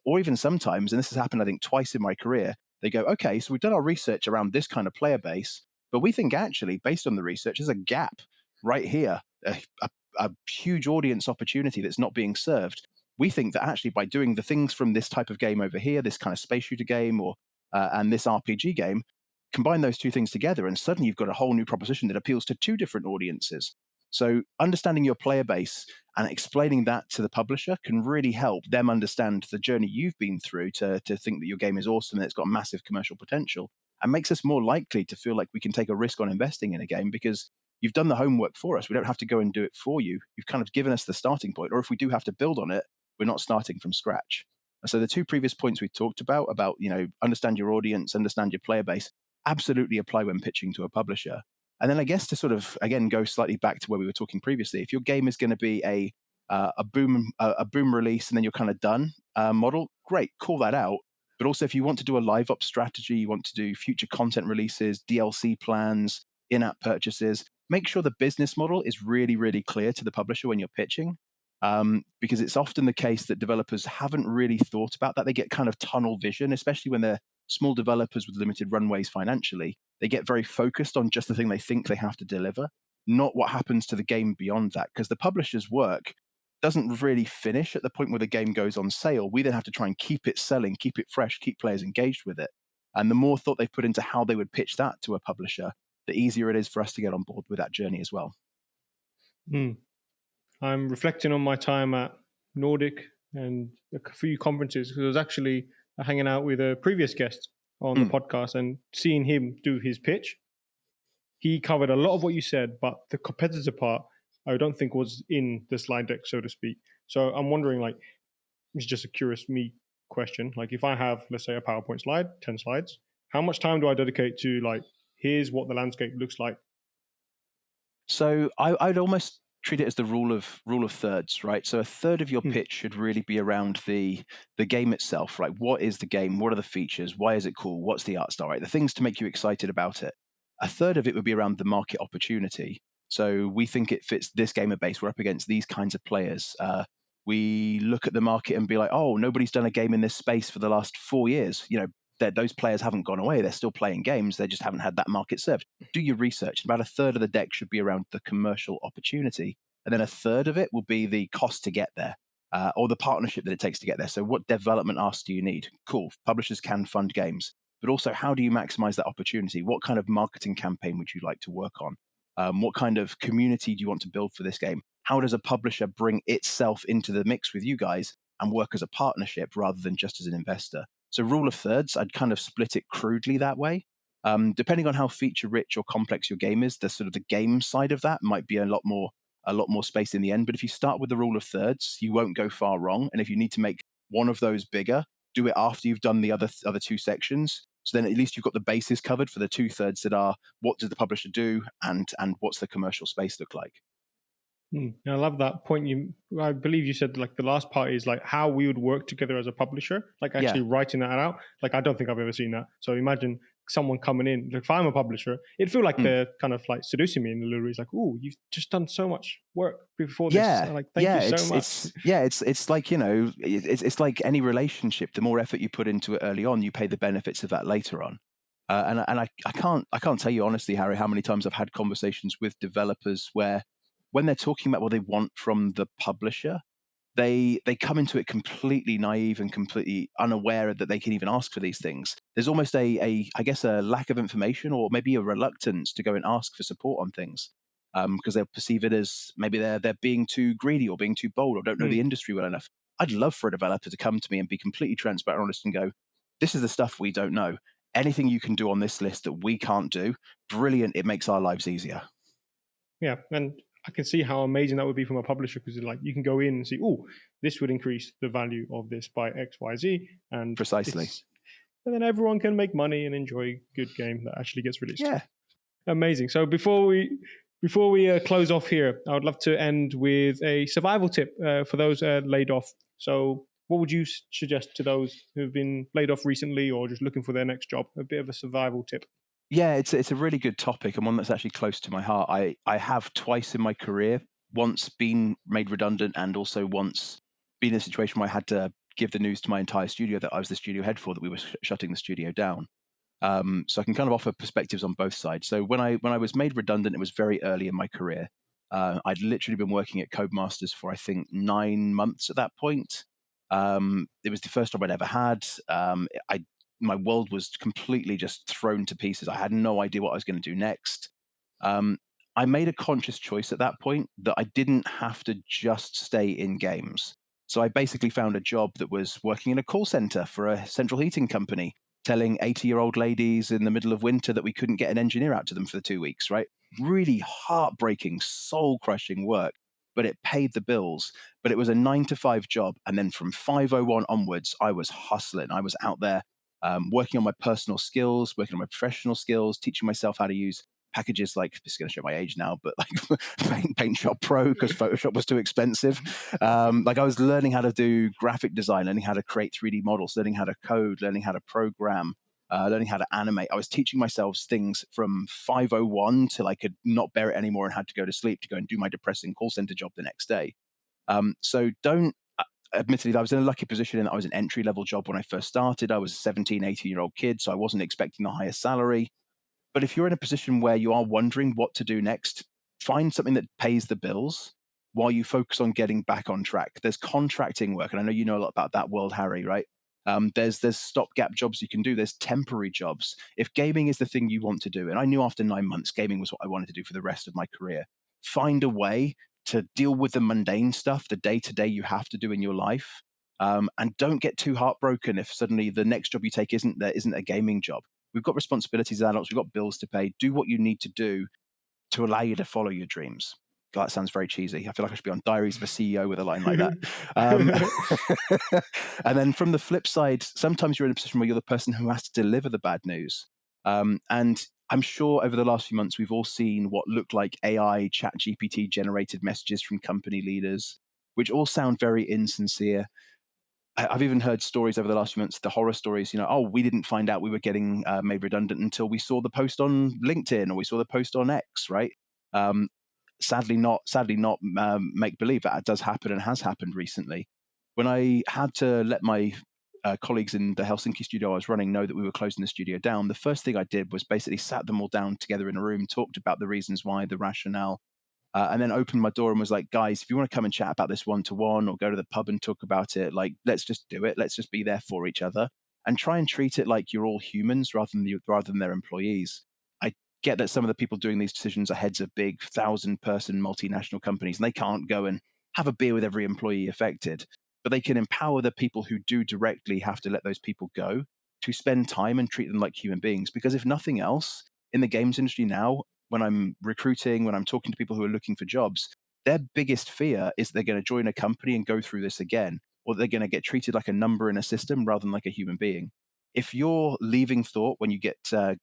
[SPEAKER 3] Or even sometimes, and this has happened, I think, twice in my career, they go, okay, so we've done our research around this kind of player base, but we think actually, based on the research, there's a gap right here, a huge audience opportunity that's not being served. We think that actually by doing the things from this type of game over here, this kind of space shooter game or and this RPG game, combine those two things together, and suddenly you've got a whole new proposition that appeals to two different audiences. So understanding your player base and explaining that to the publisher can really help them understand the journey you've been through to think that your game is awesome and it's got massive commercial potential, and makes us more likely to feel like we can take a risk on investing in a game because you've done the homework for us. We don't have to go and do it for you. You've kind of given us the starting point, or if we do have to build on it, we're not starting from scratch. So the two previous points we talked about, understand your audience, understand your player base, absolutely apply when pitching to a publisher. And then I guess to sort of, again, go slightly back to where we were talking previously, if your game is going to be a boom release and then you're kind of done model, great, call that out. But also if you want to do a LiveOps strategy, you want to do future content releases, DLC plans, in-app purchases, make sure the business model is really, really clear to the publisher when you're pitching. Because it's often the case that developers haven't really thought about that. They get kind of tunnel vision, especially when they're small developers with limited runways financially. They get very focused on just the thing they think they have to deliver, not what happens to the game beyond that. Because the publisher's work doesn't really finish at the point where the game goes on sale. We then have to try and keep it selling, keep it fresh, keep players engaged with it. And the more thought they put into how they would pitch that to a publisher, the easier it is for us to get on board with that journey as well.
[SPEAKER 1] I'm reflecting on my time at Nordic and a few conferences, because I was actually hanging out with a previous guest on the podcast and seeing him do his pitch. He covered a lot of what you said, but the competitor part, I don't think was in the slide deck, so to speak. So I'm wondering, like, it's just a curious me question. Like, if I have, let's say, a PowerPoint slide, 10 slides, how much time do I dedicate to, like, here's what the landscape looks like?
[SPEAKER 3] So I'd almost treat it as the rule of thirds, right? So a third of your pitch should really be around the game itself, right? What is the game? What are the features? Why is it cool? What's the art style, right? The things to make you excited about it. A third of it would be around the market opportunity. So we think it fits this gamer base. We're up against these kinds of players. We look at the market and be like, oh, nobody's done a game in this space for the last 4 years. Those players haven't gone away. They're still playing games. They just haven't had that market served. Do your research. About a third of the deck should be around the commercial opportunity. And then a third of it will be the cost to get there, or the partnership that it takes to get there. So what development asks do you need? Cool. Publishers can fund games. But also, how do you maximize that opportunity? What kind of marketing campaign would you like to work on? What kind of community do you want to build for this game? How does a publisher bring itself into the mix with you guys and work as a partnership rather than just as an investor? So rule of thirds, I'd kind of split it crudely that way. Depending on how feature rich or complex your game is, the sort of the game side of that might be a lot more space in the end. But if you start with the rule of thirds, you won't go far wrong. And if you need to make one of those bigger, do it after you've done the other two sections. So then at least you've got the bases covered for the 2/3 that are what does the publisher do and what's the commercial space look like.
[SPEAKER 1] I love that point. I believe you said, like, the last part is like how we would work together as a publisher, like actually writing that out. Like, I don't think I've ever seen that. So imagine someone coming in, like, if I'm a publisher, it'd feel like they're kind of like seducing me in the little way. It's like, oh, you've just done so much work before this. Like, thank you so much.
[SPEAKER 3] It's like, it's like any relationship. The more effort you put into it early on, you pay the benefits of that later on. And I can't tell you honestly, Harry, how many times I've had conversations with developers where when they're talking about what they want from the publisher, they come into it completely naive and completely unaware that they can even ask for these things. There's almost I guess a lack of information, or maybe a reluctance to go and ask for support on things, because they'll perceive it as maybe they're being too greedy or being too bold or don't know the industry well enough. I'd love for a developer to come to me and be completely transparent and honest and go, this is the stuff we don't know. Anything you can do on this list that we can't do, brilliant. It makes our lives easier.
[SPEAKER 1] Yeah, and I can see how amazing that would be from a publisher, because like you can go in and see, oh, this would increase the value of this by X, Y, Z, and
[SPEAKER 3] precisely.
[SPEAKER 1] and then everyone can make money and enjoy a good game that actually gets released.
[SPEAKER 3] Yeah.
[SPEAKER 1] Amazing. So before we close off here, I would love to end with a survival tip for those laid off. So what would you suggest to those who've been laid off recently or just looking for their next job? A bit of a survival tip.
[SPEAKER 3] Yeah, it's a really good topic and one that's actually close to my heart. I have twice in my career, once been made redundant and also once been in a situation where I had to give the news to my entire studio that I was the studio head for, that we were shutting the studio down. So I can kind of offer perspectives on both sides. So when I was made redundant, it was very early in my career. I'd literally been working at Codemasters for, I think, 9 months at that point. It was the first job I'd ever had. My world was completely just thrown to pieces. I had no idea what I was going to do next. I made a conscious choice at that point that I didn't have to just stay in games. So I basically found a job that was working in a call center for a central heating company, telling 80-year-old ladies in the middle of winter that we couldn't get an engineer out to them for the 2 weeks, right? Really heartbreaking, soul-crushing work, but it paid the bills. But it was a 9-to-5 job. And then from 5:01 onwards, I was hustling. I was out there working on my personal skills, working on my professional skills, teaching myself how to use packages like, this is going to show my age now, but like Paint Shop Pro, because Photoshop was too expensive. Like I was learning how to do graphic design, learning how to create 3D models, learning how to code, learning how to program, learning how to animate. I was teaching myself things from 5:01 till I could not bear it anymore and had to go to sleep to go and do my depressing call center job the next day. So don't, admittedly, I was in a lucky position in that I was an entry-level job when I first started. I was a 17, 18-year-old kid, so I wasn't expecting the highest salary. But if you're in a position where you are wondering what to do next, find something that pays the bills while you focus on getting back on track. There's contracting work, and I know you know a lot about that world, Harry, right? There's stopgap jobs you can do. There's temporary jobs. If gaming is the thing you want to do, and I knew after 9 months, gaming was what I wanted to do for the rest of my career, find a way to deal with the mundane stuff, the day-to-day you have to do in your life. And don't get too heartbroken if suddenly the next job you take isn't a gaming job. We've got responsibilities as adults. We've got bills to pay. Do what you need to do to allow you to follow your dreams. God, that sounds very cheesy. I feel like I should be on Diaries of a CEO with a line like that. And then from the flip side, sometimes you're in a position where you're the person who has to deliver the bad news. And I'm sure over the last few months, we've all seen what look like AI, chat GPT generated messages from company leaders, which all sound very insincere. I've even heard stories over the last few months, the horror stories, we didn't find out we were getting made redundant until we saw the post on LinkedIn or we saw the post on X, right? Sadly not make believe that does happen and has happened recently. When I had to let my colleagues in the Helsinki studio I was running know that we were closing the studio down, the first thing I did was basically sat them all down together in a room, talked about the reasons why, the rationale, and then opened my door and was like, guys, if you want to come and chat about this one-to-one or go to the pub and talk about it, like, let's just do it. Let's just be there for each other and try and treat it like you're all humans rather than their employees. I get that some of the people doing these decisions are heads of big 1,000-person multinational companies, and they can't go and have a beer with every employee affected, but they can empower the people who do directly have to let those people go to spend time and treat them like human beings. Because if nothing else, in the games industry now, when I'm recruiting, when I'm talking to people who are looking for jobs, their biggest fear is they're going to join a company and go through this again, or they're going to get treated like a number in a system rather than like a human being. If your leaving thought when you get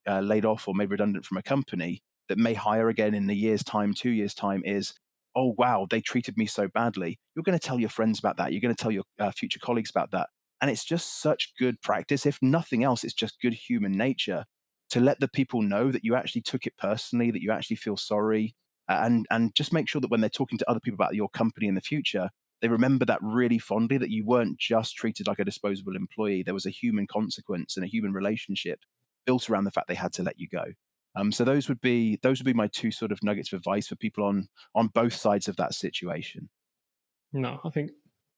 [SPEAKER 3] laid off or made redundant from a company that may hire again in a year's time, 2 years' time is, oh, wow, they treated me so badly, you're going to tell your friends about that. You're going to tell your future colleagues about that. And it's just such good practice. If nothing else, it's just good human nature to let the people know that you actually took it personally, that you actually feel sorry, and just make sure that when they're talking to other people about your company in the future, they remember that really fondly, that you weren't just treated like a disposable employee. There was a human consequence and a human relationship built around the fact they had to let you go. So those would be my two sort of nuggets of advice for people on both sides of that situation.
[SPEAKER 1] No, I think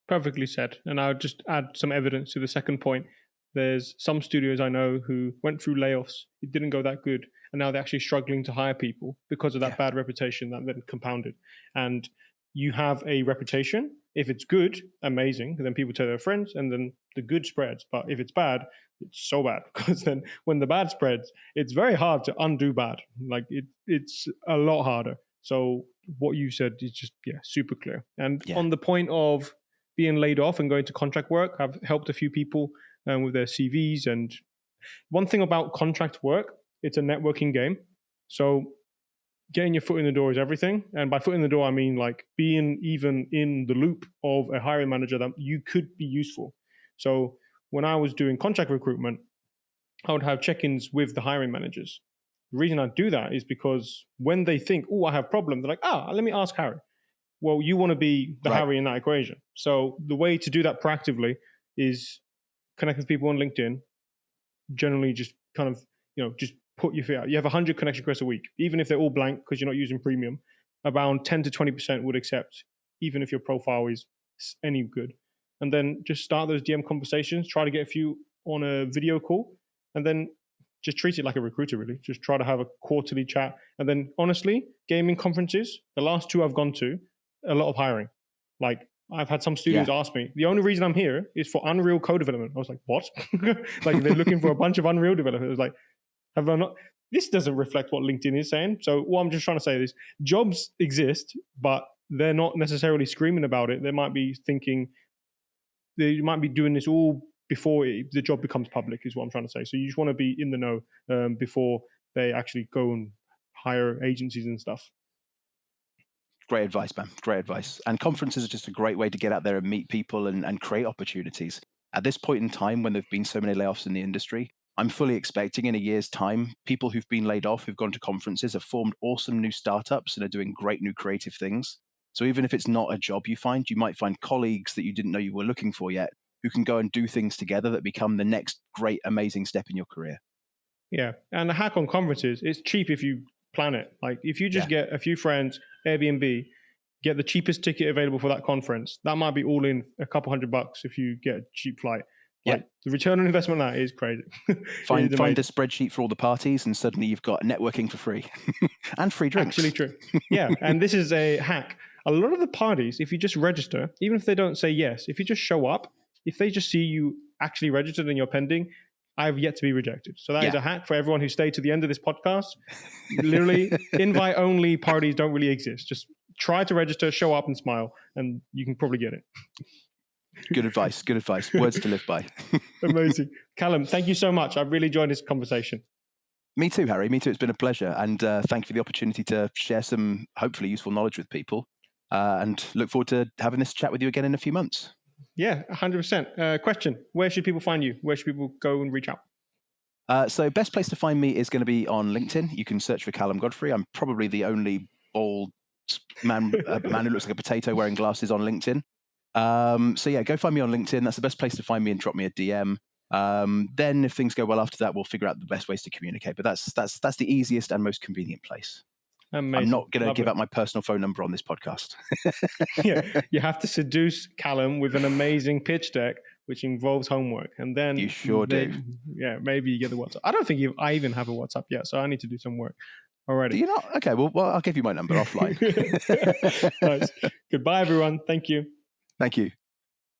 [SPEAKER 1] perfectly said. And I would just add some evidence to the second point. There's some studios I know who went through layoffs. It didn't go that good. And now they're actually struggling to hire people because of that bad reputation that then compounded. And you have a reputation. If it's good, amazing. Then people tell their friends and then the good spreads. But if it's bad, it's so bad. Because then when the bad spreads, it's very hard to undo bad. Like it's a lot harder. So what you said is just, super clear. And on the point of being laid off and going to contract work, I've helped a few people with their CVs and One thing about contract work, it's a networking game. So getting your foot in the door is everything. And by foot in the door, I mean like being even in the loop of a hiring manager that you could be useful. So when I was doing contract recruitment, I would have check-ins with the hiring managers. The reason I do that is because when they think, oh, I have a problem, they're like, let me ask Harry. Well, you want to be the Harry in that equation. So the way to do that proactively is connect with people on LinkedIn. Generally just kind of, just put your feet out. You have 100 connection requests a week. Even if they're all blank because you're not using premium, around 10 to 20% would accept, even if your profile is any good. And then just start those DM conversations, try to get a few on a video call, and then just treat it like a recruiter, really. Just try to have a quarterly chat. And then honestly, gaming conferences, the last 2 I've gone to, a lot of hiring. Like I've had some studios ask me, the only reason I'm here is for Unreal co-development. I was like, what? Like they're looking for a bunch of Unreal developers. I was like, have I not? This doesn't reflect what LinkedIn is saying. So what I'm just trying to say is jobs exist, but they're not necessarily screaming about it. They might be thinking, they might be doing this all before the job becomes public is what I'm trying to say. So you just want to be in the know before they actually go and hire agencies and stuff.
[SPEAKER 3] Great advice, man. Great advice. And conferences are just a great way to get out there and meet people and create opportunities. At this point in time, when there've been so many layoffs in the industry, I'm fully expecting in a year's time, people who've been laid off, who've gone to conferences, have formed awesome new startups and are doing great new creative things. So even if it's not a job you might find colleagues that you didn't know you were looking for yet, who can go and do things together that become the next great, amazing step in your career.
[SPEAKER 1] Yeah. And the hack on conferences, it's cheap if you plan it. Like if you just get a few friends, Airbnb, get the cheapest ticket available for that conference, that might be all in a couple $100 if you get a cheap flight. Like the return on investment on that is crazy.
[SPEAKER 3] Find a spreadsheet for all the parties and suddenly you've got networking for free and free drinks.
[SPEAKER 1] Actually true. Yeah. And this is a hack. A lot of the parties, if you just register, even if they don't say yes, if you just show up, if they just see you actually registered and you're pending, I've yet to be rejected. So that is a hack for everyone who stayed to the end of this podcast. Literally, invite-only parties don't really exist. Just try to register, show up and smile, and you can probably get it.
[SPEAKER 3] Good advice. Good advice. Words to live by.
[SPEAKER 1] Amazing. Callum, thank you so much. I've really enjoyed this conversation.
[SPEAKER 3] Me too, Harry. Me too. It's been a pleasure. And thank you for the opportunity to share some hopefully useful knowledge with people. And look forward to having this chat with you again in a few months.
[SPEAKER 1] Yeah, 100%. Question, where should people find you? Where should people go and reach out?
[SPEAKER 3] So best place to find me is going to be on LinkedIn. You can search for Callum Godfrey. I'm probably the only bald man who looks like a potato wearing glasses on LinkedIn. So yeah, go find me on LinkedIn. That's the best place to find me and drop me a DM. Then if things go well after that, we'll figure out the best ways to communicate. But that's the easiest and most convenient place.
[SPEAKER 1] Amazing.
[SPEAKER 3] I'm not going to give out my personal phone number on this podcast.
[SPEAKER 1] Yeah, you have to seduce Callum with an amazing pitch deck, which involves homework. And then
[SPEAKER 3] you sure do.
[SPEAKER 1] Yeah, maybe you get the WhatsApp. I don't think I even have a WhatsApp yet, so I need to do some work already.
[SPEAKER 3] Do you not? Okay, well, I'll give you my number offline.
[SPEAKER 1] Nice. Goodbye, everyone. Thank you.
[SPEAKER 3] Thank you.